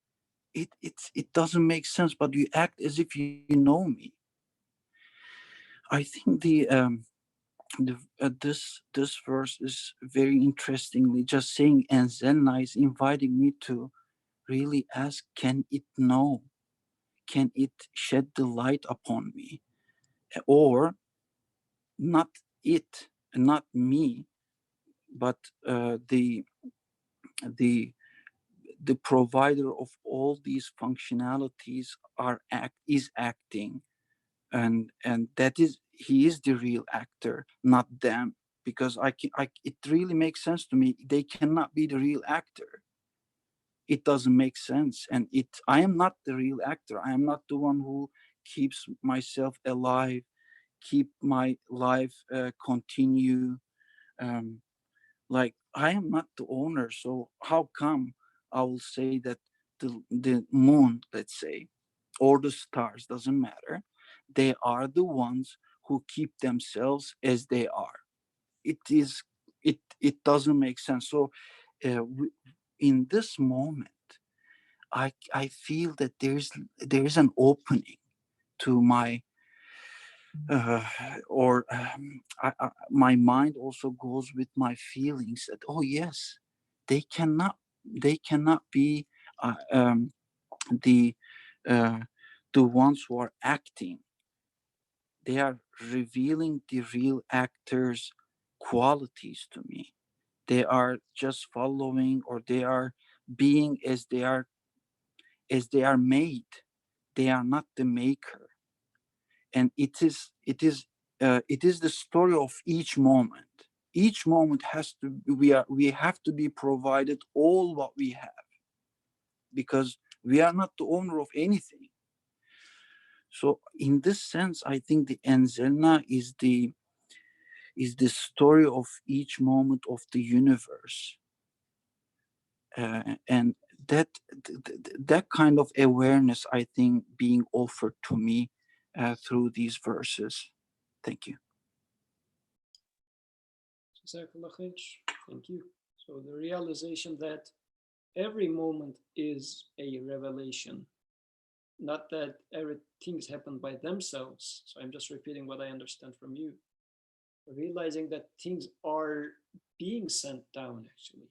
It doesn't make sense, but you act as if you know me. I think this verse is very interestingly just saying, and Zelna is inviting me to really ask, can it know? Can it shed the light upon me? Or not it, not me, but the the provider of all these functionalities is acting, and that is, he is the real actor, not them. Because it really makes sense to me, they cannot be the real actor. It doesn't make sense. And I am not the real actor. I am not the one who keeps myself alive, keep my life continue. um, like, I am not the owner, so how come I will say that the moon, let's say, or the stars, doesn't matter, they are the ones who keep themselves as they are? It doesn't make sense. So in this moment, I feel that there is an opening to my uh, or my mind also goes with my feelings that, oh yes, they cannot be the uh, the ones who are acting. They are revealing the real actors' qualities to me. They are just following, or they are being as they are made. They are not the maker. And it is the story of each moment. Each moment has to, we have to be provided all what we have, because we are not the owner of anything. So in this sense, I think the Anzelna is the story of each moment of the universe. And that kind of awareness, I think, being offered to me through these verses. Thank you. Jazakallah khair. Thank you. So the realization that every moment is a revelation, not that everything's happened by themselves. So I'm just repeating what I understand from you. Realizing that things are being sent down, actually.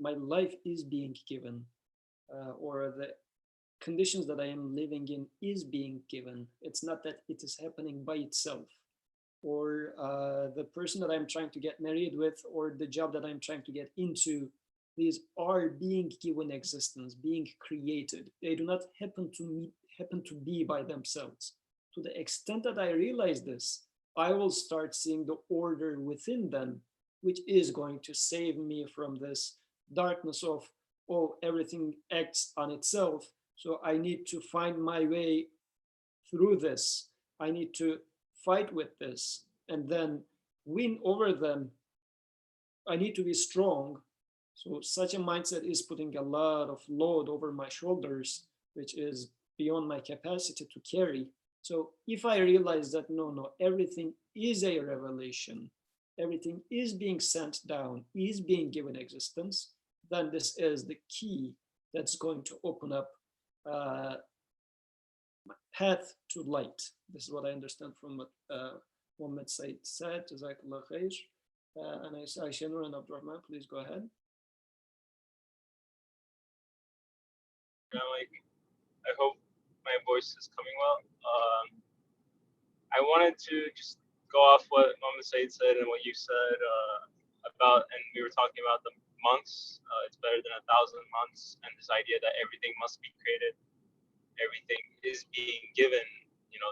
My life is being given, or the conditions that I am living in is being given. It's not that it is happening by itself, or the person that I'm trying to get married with, or the job that I'm trying to get into. These are being given existence, being created. They do not happen to be by themselves. To the extent that I realize this, I will start seeing the order within them, which is going to save me from this darkness of, oh, everything acts on itself. So I need to find my way through this. I need to fight with this and then win over them. I need to be strong. So such a mindset is putting a lot of load over my shoulders, which is beyond my capacity to carry. So if I realize that no, everything is a revelation, everything is being sent down, is being given existence, then this is the key that's going to open up path to light. This is what I understand from what Mohammed Said said. Jazakallah khair. And Aisha Nur and Abdurrahman, please go ahead. I hope my voice is coming well. I wanted to just go off what Mohammed Said said and what you said about, and we were talking about the months. It's better than 1,000 months, and this idea that everything must be created, everything is being given,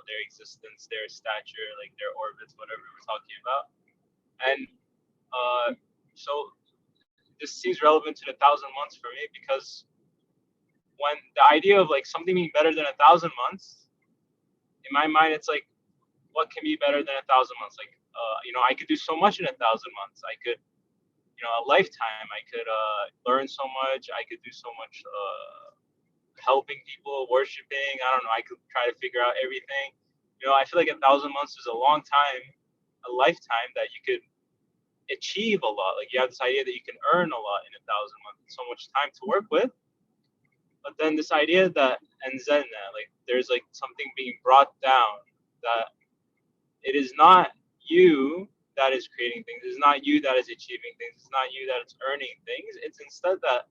their existence, their stature, like their orbits, whatever we're talking about. And so this seems relevant to the 1,000 months for me, because when the idea of like something being better than 1,000 months, in my mind, it's like, what can be better than 1,000 months? Like, I could do so much in 1,000 months. I could, a lifetime. I could learn so much. I could do so much helping people, worshiping. I don't know. I could try to figure out everything. I feel like 1,000 months is a long time, a lifetime that you could achieve a lot. Like, you have this idea that you can earn a lot in 1,000 months, so much time to work with. But then this idea that Anzelna, like there's like something being brought down, that it is not you that is creating things. It's not you that is achieving things. It's not you that is earning things. It's instead that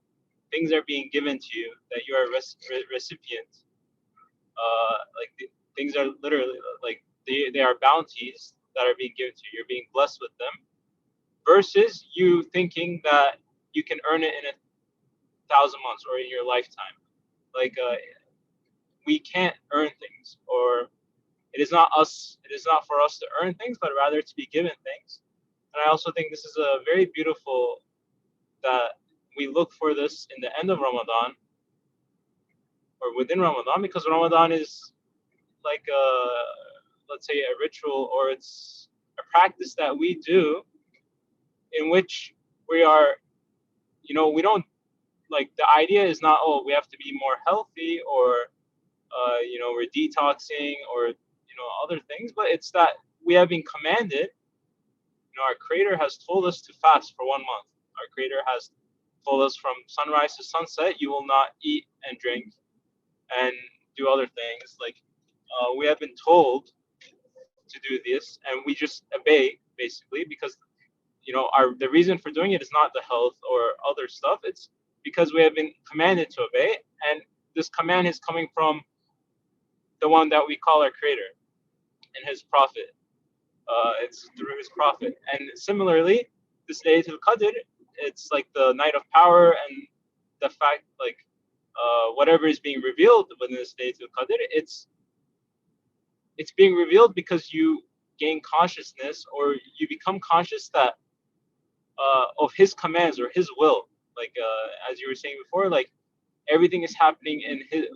things are being given to you, that you are a recipient. Things are literally like they are bounties that are being given to you. You're being blessed with them. versus you thinking that you can earn it in 1,000 months or in your lifetime. Like we can't earn things, or it is not for us to earn things, but rather to be given things. And I also think this is a very beautiful that we look for this in the end of Ramadan or within Ramadan, because Ramadan is like let's say a ritual, or it's a practice that we do in which we are, we don't, like, the idea is not, oh, we have to be more healthy, or we're detoxing, or other things, but it's that we have been commanded. Our Creator has told us to fast for 1 month. Our Creator has told us from sunrise to sunset, you will not eat and drink and do other things. Like we have been told to do this, and we just obey, basically, because the reason for doing it is not the health or other stuff. It's because we have been commanded to obey, and this command is coming from the one that we call our Creator and His Prophet. It's through His Prophet. And similarly, this Laylat-ul Qadr, it's like the night of power, and the fact, like, whatever is being revealed within this Laylat-ul Qadr, it's being revealed because you gain consciousness, or you become conscious that of His commands or His will. Like as you were saying before, like everything is happening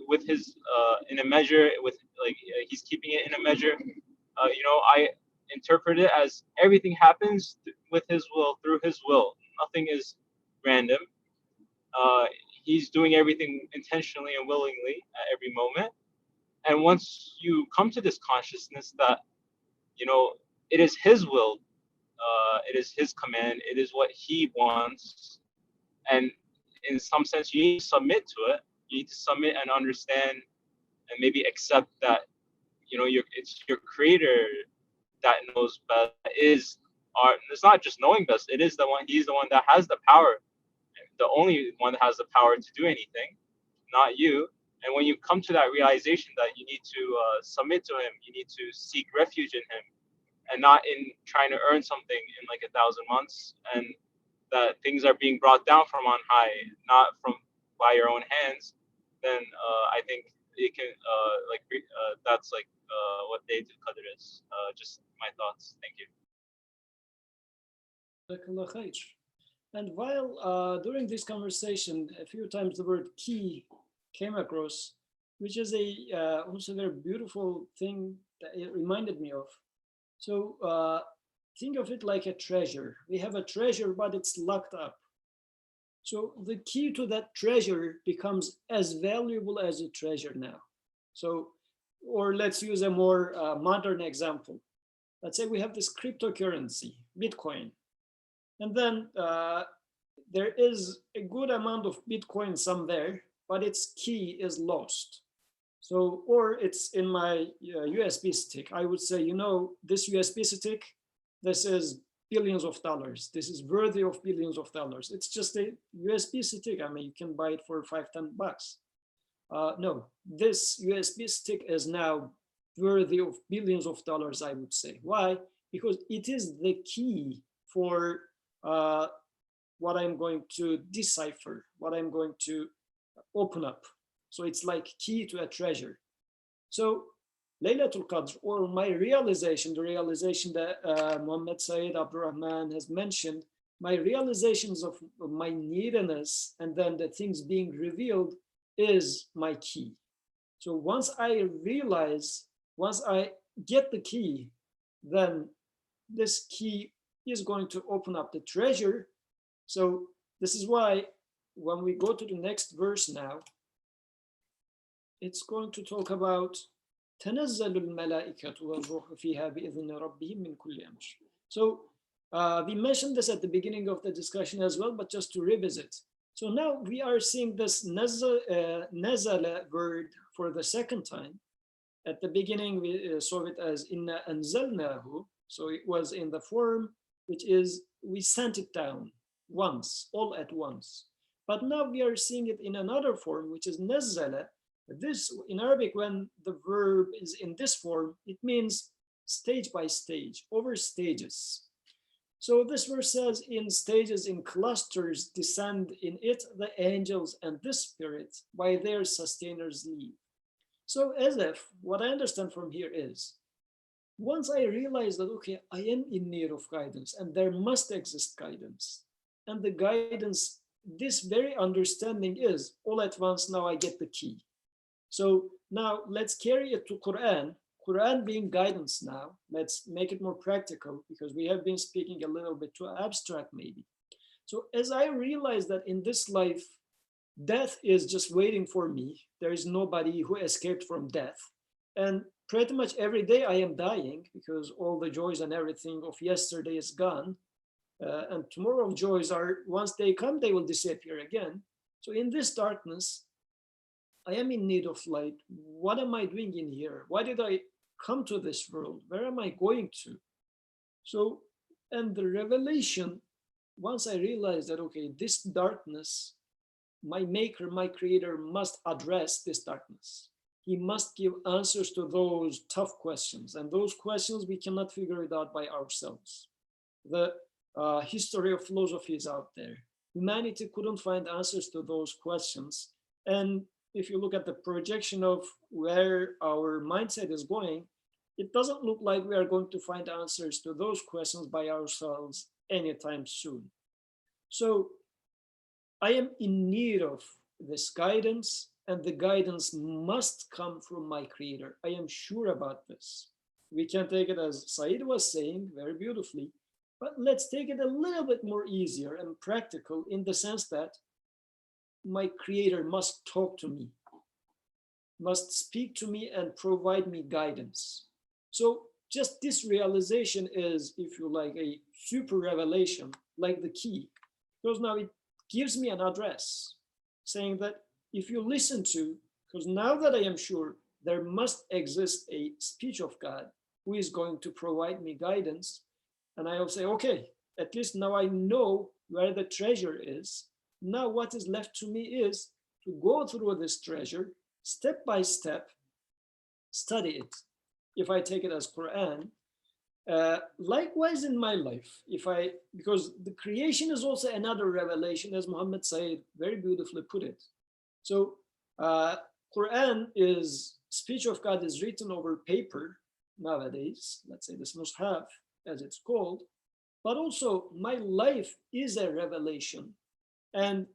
with His in a measure, with like He's keeping it in a measure. I interpret it as everything happens with His will, through His will. Nothing is random. He's doing everything intentionally and willingly at every moment. And once you come to this consciousness that, it is His will, it is His command, it is what He wants, and in some sense, you need to submit to it. You need to submit and understand, and maybe accept that, it's your Creator that knows best. It's not just knowing best. It is the one. He's the one that has the power, the only one that has the power to do anything, not you. And when you come to that realization that you need to submit to Him, you need to seek refuge in Him, and not in trying to earn something in like 1,000 months, and that things are being brought down from on high, not from by your own hands, then I think it can that's like what Laylatul Qadr is. Just my thoughts. Thank you. Jazakallah khair. And while during this conversation, a few times the word key came across, which is a also very beautiful thing that it reminded me of. So think of it like a treasure. We have a treasure, but it's locked up. So the key to that treasure becomes as valuable as a treasure now. So, or let's use a more modern example. Let's say we have this cryptocurrency, Bitcoin. And then there is a good amount of Bitcoin somewhere, but its key is lost. So, or it's in my USB stick. I would say, this USB stick, this is billions of dollars. This is worthy of billions of dollars. It's just a USB stick. I mean, you can buy it for $5-10. No, this USB stick is now worthy of billions of dollars, I would say. Why? Because it is the key for what I'm going to decipher, what I'm going to open up. So it's like key to a treasure. So Laylatul Qadr, or my realization, the realization that Muhammad Sayyid Abdurrahman has mentioned, my realizations of my neediness and then the things being revealed is my key. So once I realize, once I get the key, then this key is going to open up the treasure. So this is why when we go to the next verse now, it's going to talk about تنزل الملائكة والروح فيها بإذن ربهم من كل أمر. So we mentioned this at the beginning of the discussion as well, but just to revisit. So now we are seeing this nazala word for the second time. At the beginning, we saw it as inna anzalnahu. So it was in the form, which is we sent it down once, all at once. But now we are seeing it in another form, which is nazala. This, in Arabic, when the verb is in this form, it means stage by stage, over stages. So this verse says, in stages, in clusters, descend in it the angels and the spirit, by their sustainers leave. So as if, what I understand from here is, once I realize that, okay, I am in need of guidance and there must exist guidance. And the guidance, this very understanding is, all at once now I get the key. So now let's carry it to Quran. Quran being guidance now, let's make it more practical because we have been speaking a little bit too abstract maybe. So as I realize that in this life, death is just waiting for me. There is nobody who escaped from death. And pretty much every day I am dying because all the joys and everything of yesterday is gone. And tomorrow joys are, once they come, they will disappear again. So in this darkness, I am in need of light. What am I doing in here? Why did I come to this world? Where am I going to? So, and the revelation, once I realized that, okay, this darkness, my maker, my creator must address this darkness. He must give answers to those tough questions. And those questions, we cannot figure it out by ourselves. The history of philosophy is out there. Humanity couldn't find answers to those questions. And if you look at the projection of where our mindset is going, it doesn't look like we are going to find answers to those questions by ourselves anytime soon. So I am in need of this guidance, and the guidance must come from my creator. I am sure about this. We can take it as Said was saying very beautifully, but let's take it a little bit more easier and practical in the sense that my creator must talk to me, must speak to me and provide me guidance. So just this realization is, if you like, a super revelation, like the key, because now it gives me an address saying that if you listen to, because now that I am sure there must exist a speech of God who is going to provide me guidance, and I'll say, okay, at least now I know where the treasure is. Now what is left to me is to go through this treasure step by step, study it. If I take it as Quran, likewise in my life, because the creation is also another revelation, as Muhammad Said very beautifully put it. So Quran is, speech of God is written over paper nowadays, let's say this Mus'haf as it's called, but also my life is a revelation. And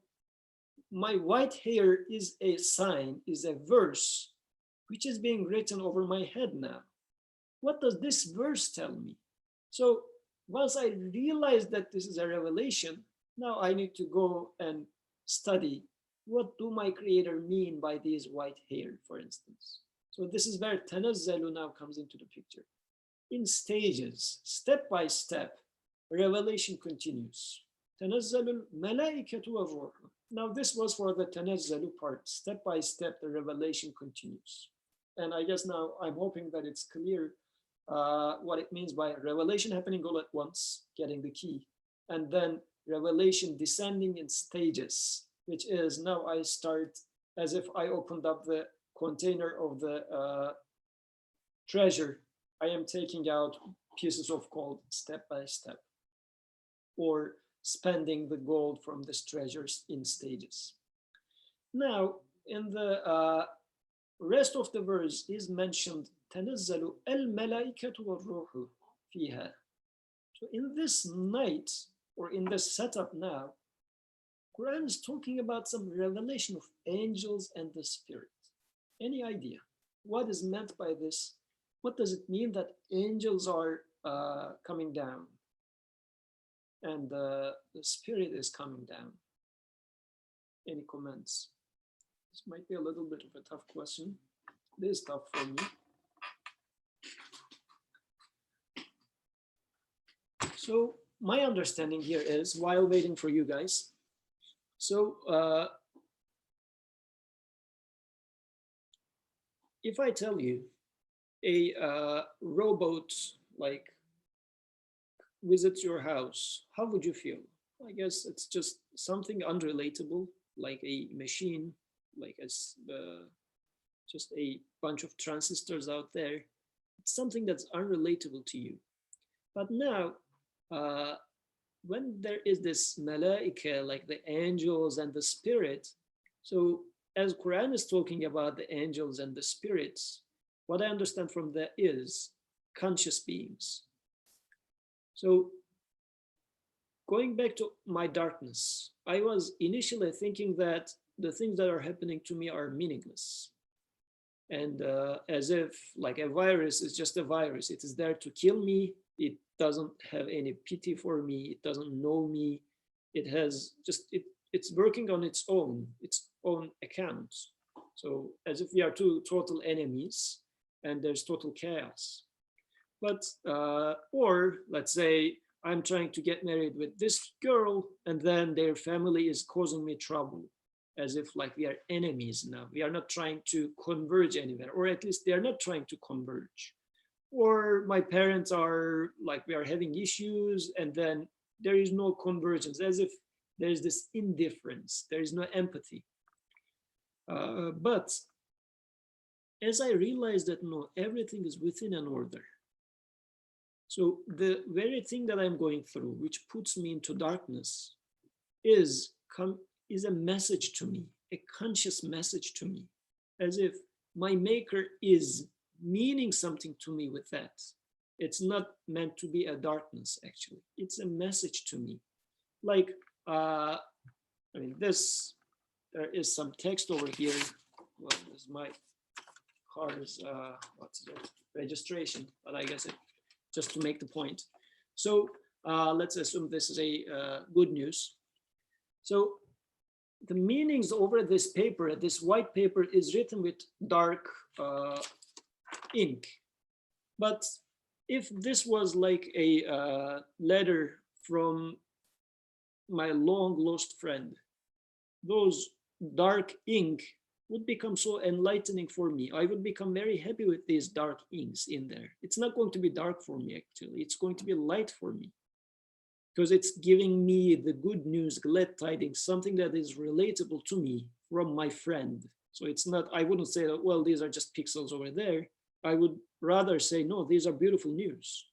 my white hair is a sign, is a verse, which is being written over my head now. What does this verse tell me? So once I realize that this is a revelation, now I need to go and study, what do my creator mean by these white hair, for instance? So this is where tanazzalu now comes into the picture. In stages, step by step, revelation continues. Tanazzalul malaikatu war. Now this was for the tanazzalu part. Step by step, the revelation continues. And I guess now I'm hoping that it's clear what it means by revelation happening all at once, getting the key, and then revelation descending in stages, which is now I start as if I opened up the container of the treasure. I am taking out pieces of gold step by step, or spending the gold from these treasures in stages. Now, in the rest of the verse is mentioned تنزل الملائكة والروح فيها. So in this night, or in this setup now, Quran is talking about some revelation of angels and the spirit. Any idea what is meant by this? What does it mean that angels are coming down and the spirit is coming down? Any comments? This might be a little bit of a tough question. It is tough for me. So my understanding here is, while waiting for you guys, so if I tell you a robot like visits your house, how would you feel? I guess it's just something unrelatable, like a machine, like just a bunch of transistors out there. It's something that's unrelatable to you. But now, when there is this malaika, like the angels and the spirit, so as Quran is talking about the angels and the spirits, what I understand from that is conscious beings. So going back to my darkness, I was initially thinking that the things that are happening to me are meaningless. And as if like a virus is just a virus, it is there to kill me. It doesn't have any pity for me. It doesn't know me. It has just, it's working on its own account. So as if we are two total enemies and there's total chaos. But, or let's say I'm trying to get married with this girl and then their family is causing me trouble, as if like we are enemies now. We are not trying to converge anywhere, or at least they are not trying to converge. Or my parents are like, we are having issues and then there is no convergence, as if there is this indifference, there is no empathy. But as I realized that no, everything is within an order. So the very thing that I'm going through, which puts me into darkness, is a message to me, a conscious message to me, as if my maker is meaning something to me with that. It's not meant to be a darkness, actually. It's a message to me. Like, I mean, there is some text over here. Well, this is my car's, what's it, registration, but I guess just to make the point. So let's assume this is a good news. So the meanings over this paper, this white paper, is written with dark ink. But if this was like a letter from my long lost friend, those dark ink would become so enlightening for me. I would become very happy with these dark inks in there. It's not going to be dark for me, actually. It's going to be light for me, because it's giving me the good news, glad tidings, something that is relatable to me from my friend. So it's not, I wouldn't say that, well, these are just pixels over there. I would rather say, no, these are beautiful news.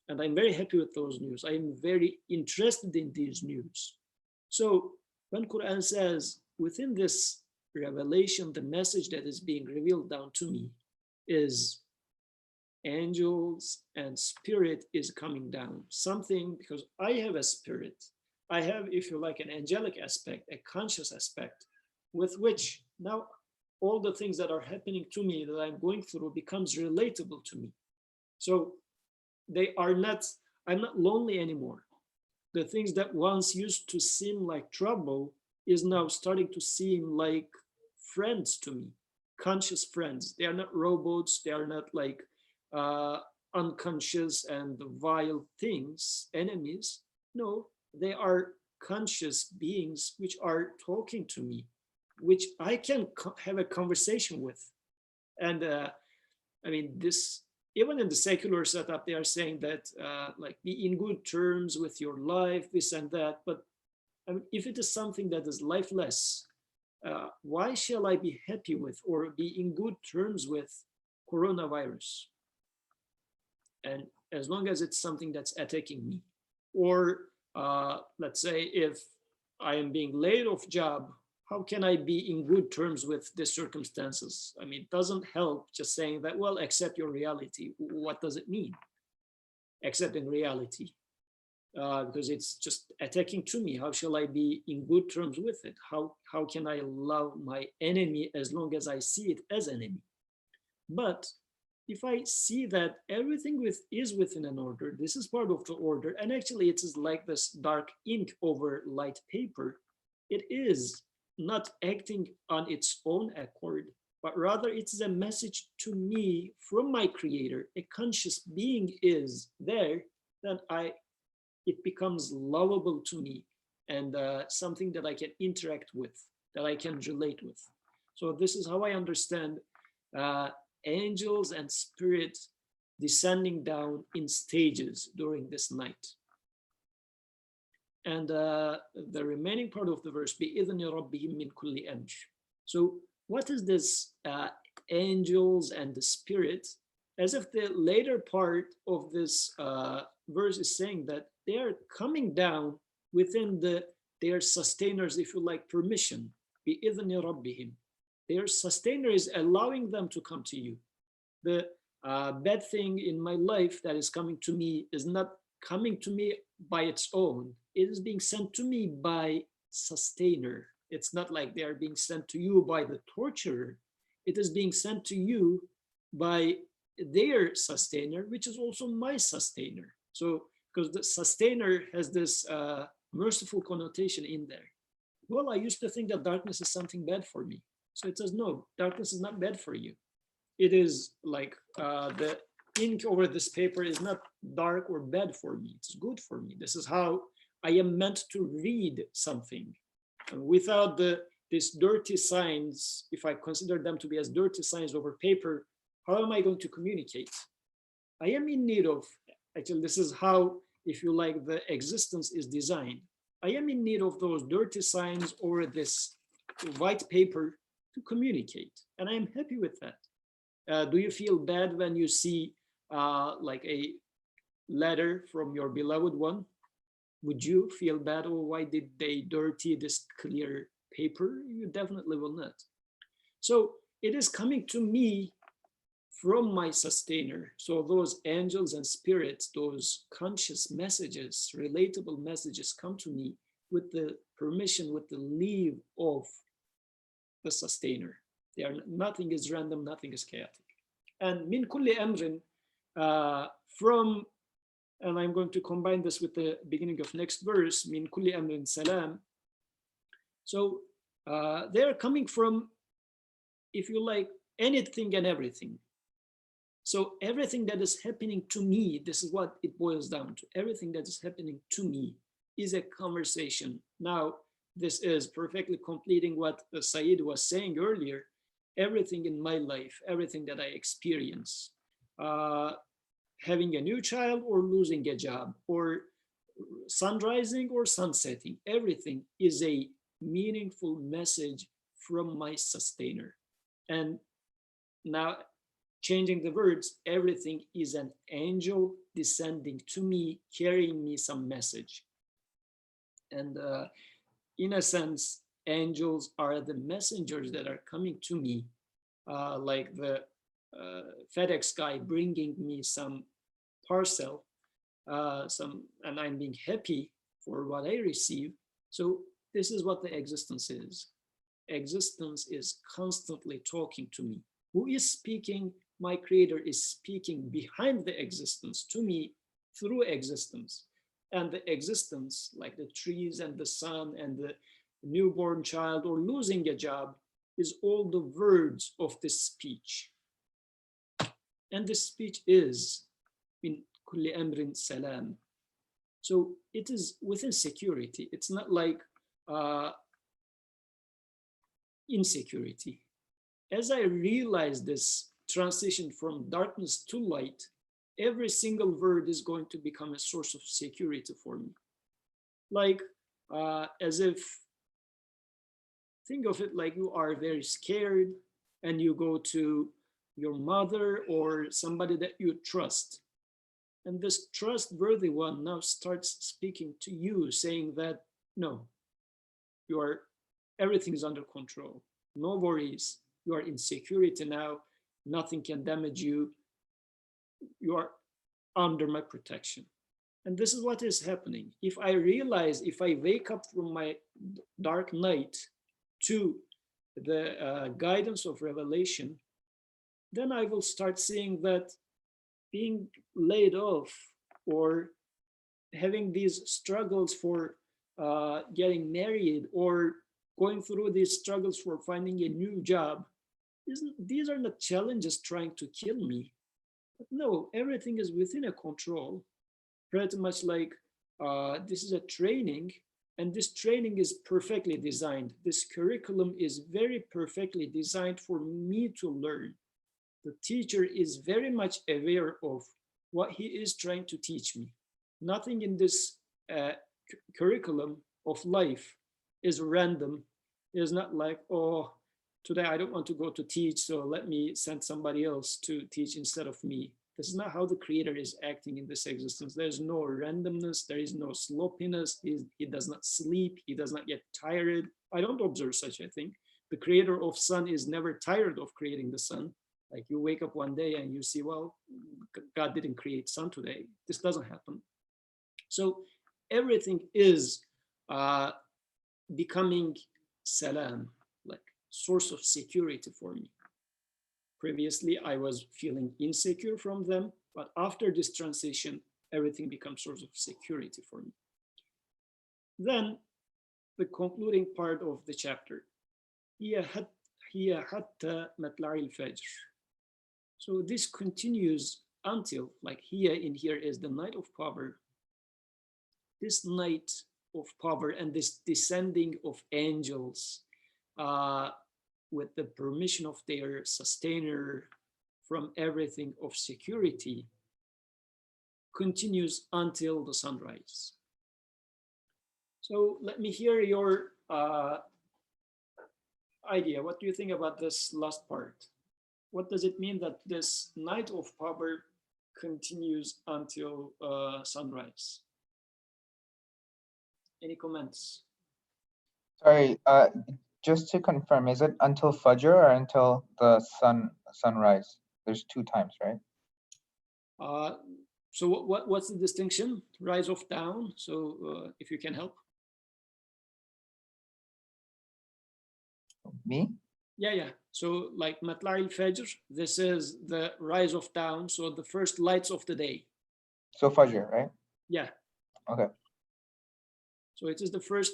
And I'm very happy with those news. I'm very interested in these news. So when Quran says, within this revelation, the message that is being revealed down to me is angels and spirit is coming down. Something, because I have a spirit. I have, if you like, an angelic aspect, a conscious aspect, with which now all the things that are happening to me that I'm going through becomes relatable to me. So they are not, I'm not lonely anymore. The things that once used to seem like trouble is now starting to seem like friends to me, conscious friends. They are not robots. They are not like unconscious and vile things, enemies. No, they are conscious beings which are talking to me, which I can have a conversation with. And I mean, this, even in the secular setup, they are saying that like be in good terms with your life, this and that. But I mean, if it is something that is lifeless, why shall I be happy with or be in good terms with coronavirus? And as long as it's something that's attacking me, or let's say if I am being laid off job, how can I be in good terms with the circumstances? I mean, it doesn't help just saying that, well, accept your reality. What does it mean? Accepting reality. Because it's just attacking to me. How shall I be in good terms with it? How can I love my enemy as long as I see it as enemy? But if I see that everything is within an order, this is part of the order, and actually it is like this dark ink over light paper, it is not acting on its own accord, but rather it is a message to me from my creator. A conscious being is there, then it becomes lovable to me and something that I can interact with, that I can relate with. So this is how I understand angels and spirits descending down in stages during this night. And the remaining part of the verse, بِإِذْنِ رَبِّهِمْ مِنْ كُلِّ أَمْرٍ. So what is this angels and the spirit? As if the later part of this verse is saying that they are coming down within their sustainers, if you like, permission. بِإِذْنِ رَبِّهِمْ. Their sustainer is allowing them to come to you. The bad thing in my life that is coming to me is not coming to me by its own. It is being sent to me by sustainer. It's not like they are being sent to you by the torturer. It is being sent to you by their sustainer, which is also my sustainer. So, because the sustainer has this merciful connotation in there. Well, I used to think that darkness is something bad for me. So it says, no, darkness is not bad for you. It is like the ink over this paper is not dark or bad for me. It's good for me. This is how I am meant to read something. And without these dirty signs, if I consider them to be as dirty signs over paper, how am I going to communicate? I am in need of, actually, this is how, if you like, the existence is designed. I am in need of those dirty signs or this white paper to communicate. And I am happy with that. Do you feel bad when you see like a letter from your beloved one? Would you feel bad? Oh, why did they dirty this clear paper? You definitely will not. So it is coming to me from my sustainer. So those angels and spirits, those conscious messages, relatable messages come to me with the permission, with the leave of the sustainer. Nothing is random, nothing is chaotic. And min kulli amrin, from, and I'm going to combine this with the beginning of next verse, min kulli amrin salam. So they are coming from, if you like, anything and everything. So everything that is happening to me, this is what it boils down to. Everything that is happening to me is a conversation. Now, this is perfectly completing what Saeed was saying earlier. Everything in my life, everything that I experience, having a new child or losing a job, or sun rising or sunsetting, everything is a meaningful message from my sustainer. And now, changing the words, everything is an angel descending to me, carrying me some message. And in a sense, angels are the messengers that are coming to me, like the FedEx guy bringing me some parcel, and I'm being happy for what I receive. So this is what the existence is. Existence is constantly talking to me. Who is speaking? My creator is speaking behind the existence to me through existence. And the existence, like the trees and the sun and the newborn child or losing a job, is all the words of this speech. And this speech is in kulli amrin salam. So it is within security. It's not like insecurity. As I realize this transition from darkness to light, every single word is going to become a source of security for me. Like as if, think of it like you are very scared and you go to your mother or somebody that you trust. And this trustworthy one now starts speaking to you, saying that, no, everything is under control. No worries. You are in security now. Nothing can damage you. You are under my protection. And this is what is happening. If I realize, if I wake up from my dark night to the guidance of revelation, then I will start seeing that being laid off or having these struggles for getting married or going through these struggles for finding a new job, these are not challenges trying to kill me. But no, everything is within a control. Pretty much like this is a training, and this training is perfectly designed. This curriculum is very perfectly designed for me to learn. The teacher is very much aware of what he is trying to teach me. Nothing in this curriculum of life is random. It's not like, oh, today I don't want to go to teach, so let me send somebody else to teach instead of me. This is not how the creator is acting in this existence. There's no randomness, there is no sloppiness, he does not sleep, he does not get tired. I don't observe such a thing. The creator of sun is never tired of creating the sun. Like you wake up one day and you see, well, God didn't create sun today. This doesn't happen. So everything is becoming salam, like source of security for me. Previously, I was feeling insecure from them, but after this transition, everything becomes source of security for me. Then the concluding part of the chapter, هي حتى مطلع الفجر. So this continues until, like here in here is the night of power. This night of power and this descending of angels with the permission of their sustainer from everything of security continues until the sunrise. So let me hear your idea. What do you think about this last part? What does it mean that this night of power continues until sunrise? Any comments? Sorry, just to confirm, is it until Fajr or until the sunrise? There's 2 times, right? So what's the distinction? Rise of down. So if you can help. Me? Yeah. So like Matla' al-Fajr, this is the rise of dawn. So the first lights of the day. So Fajr, right? Yeah. Okay. So it is the first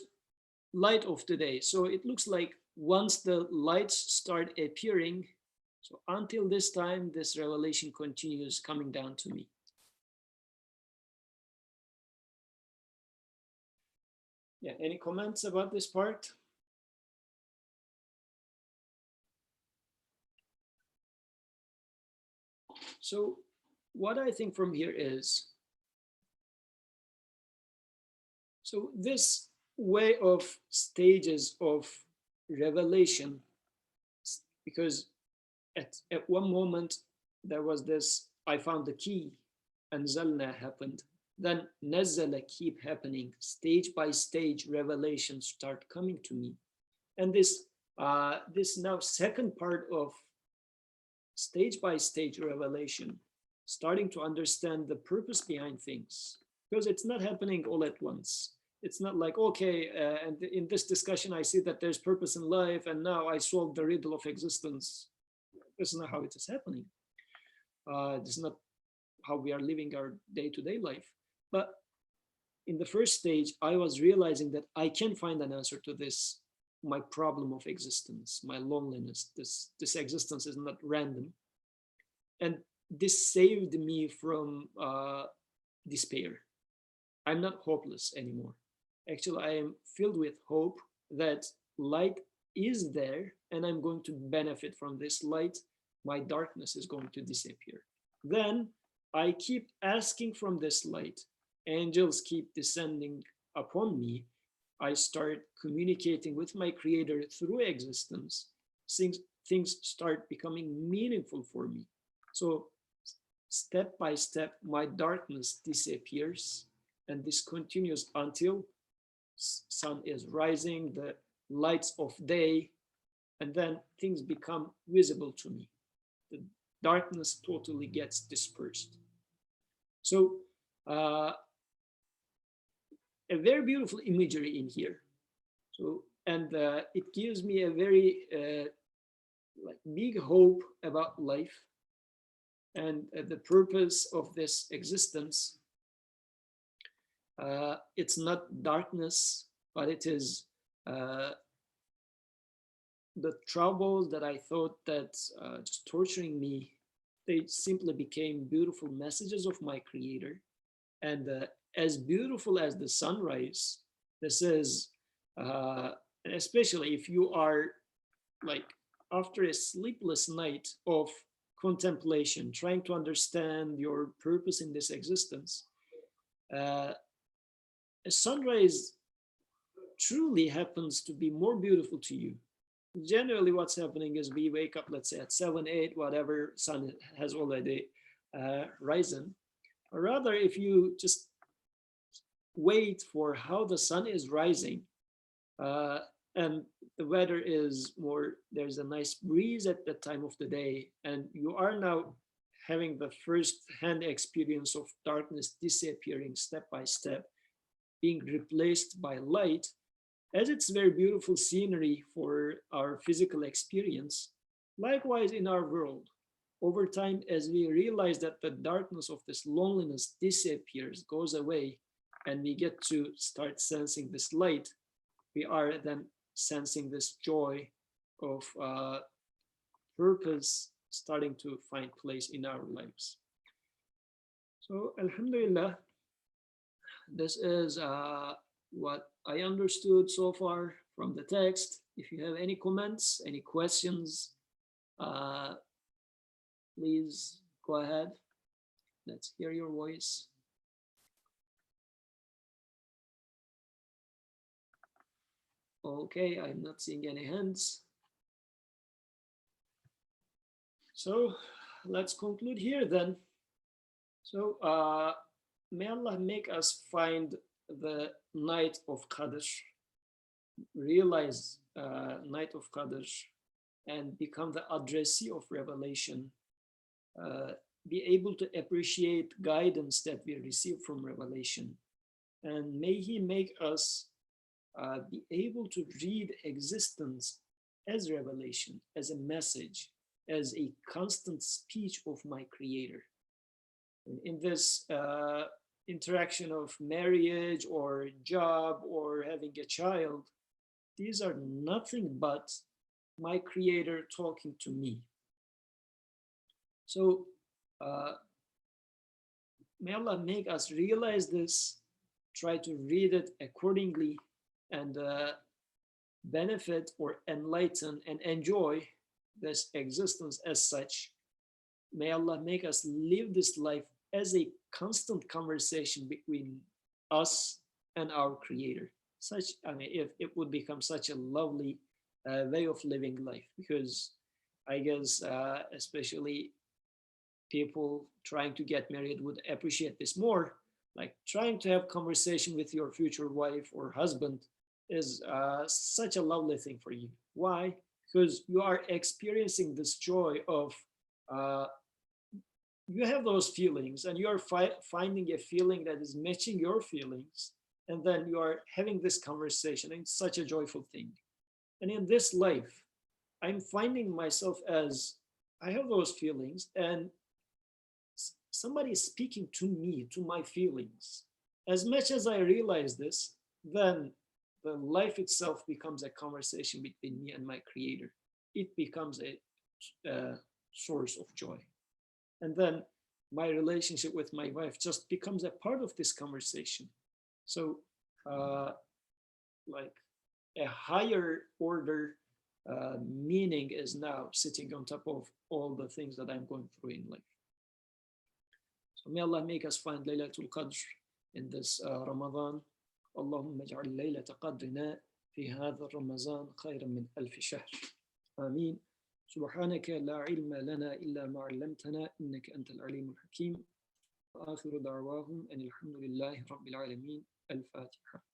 light of the day. So it looks like once the lights start appearing, so until this time, this revelation continues coming down to me. Yeah, any comments about this part? So what I think from here is, so this way of stages of revelation, because at one moment there was this, I found the key, and Zalna happened. Then Nazzala keep happening, stage by stage revelations start coming to me. And this now second part of stage by stage revelation, starting to understand the purpose behind things, because it's not happening all at once. It's not like, okay, and in this discussion, I see that there's purpose in life, and now I solved the riddle of existence. This is not how it is happening. This is not how we are living our day-to-day life. But in the first stage, I was realizing that I can find an answer to this, my problem of existence, my loneliness. This existence is not random. And this saved me from despair. I'm not hopeless anymore. Actually, I am filled with hope that light is there and I'm going to benefit from this light. My darkness is going to disappear. Then I keep asking from this light. Angels keep descending upon me. I start communicating with my creator through existence. Things start becoming meaningful for me. So step by step, my darkness disappears, and this continues until sun is rising, the lights of day, and then things become visible to me. The darkness totally gets dispersed. So a very beautiful imagery in here. So, and it gives me a very like big hope about life and the purpose of this existence. It's not darkness, but it is the troubles that I thought that just torturing me, they simply became beautiful messages of my creator. And as beautiful as the sunrise, this is, especially if you are like after a sleepless night of contemplation, trying to understand your purpose in this existence, a sunrise truly happens to be more beautiful to you. Generally what's happening is we wake up, let's say at 7, 8, whatever, sun has already risen. Or rather, if you just wait for how the sun is rising, and the weather is more, there's a nice breeze at that time of the day, and you are now having the first hand experience of darkness disappearing step by step, being replaced by light, as it's very beautiful scenery for our physical experience. Likewise, in our world, over time, as we realize that the darkness of this loneliness disappears, goes away, and we get to start sensing this light, we are then sensing this joy of purpose starting to find place in our lives. So, Alhamdulillah, this is what I understood so far from the text. If you have any comments, any questions, please go ahead. Let's hear your voice. Okay, I'm not seeing any hands. So let's conclude here then. So may Allah make us find the night of Qadr, realize night of Qadr, and become the addressee of revelation, be able to appreciate guidance that we receive from revelation. And may He make us be able to read existence as revelation, as a message, as a constant speech of my Creator. In this interaction of marriage or job or having a child, these are nothing but my Creator talking to me. So may Allah make us realize this, try to read it accordingly, and benefit or enlighten and enjoy this existence as such. May Allah make us live this life as a constant conversation between us and our Creator. Such, I mean, if it would become such a lovely way of living life, because I guess especially people trying to get married would appreciate this more. Like trying to have conversation with your future wife or husband is such a lovely thing for you. Why? Because you are experiencing this joy of you have those feelings and you are finding a feeling that is matching your feelings, and then you are having this conversation, and it's such a joyful thing. And in this life, I'm finding myself as I have those feelings, and somebody is speaking to me, to my feelings. As much as I realize this, then the life itself becomes a conversation between me and my Creator. It becomes a source of joy. And then my relationship with my wife just becomes a part of this conversation. So like a higher order meaning is now sitting on top of all the things that I'm going through in life. So may Allah make us find Laylat-ul Qadr in this Ramadan. اللهم اجعل ليلة قدرنا في هذا الرمضان خيرا من 1000 شهر. آمين. سبحانك لا علم لنا إلا ما علمتنا إنك أنت العليم الحكيم. وآخر دعواهم أن الحمد لله رب العالمين. الفاتحة.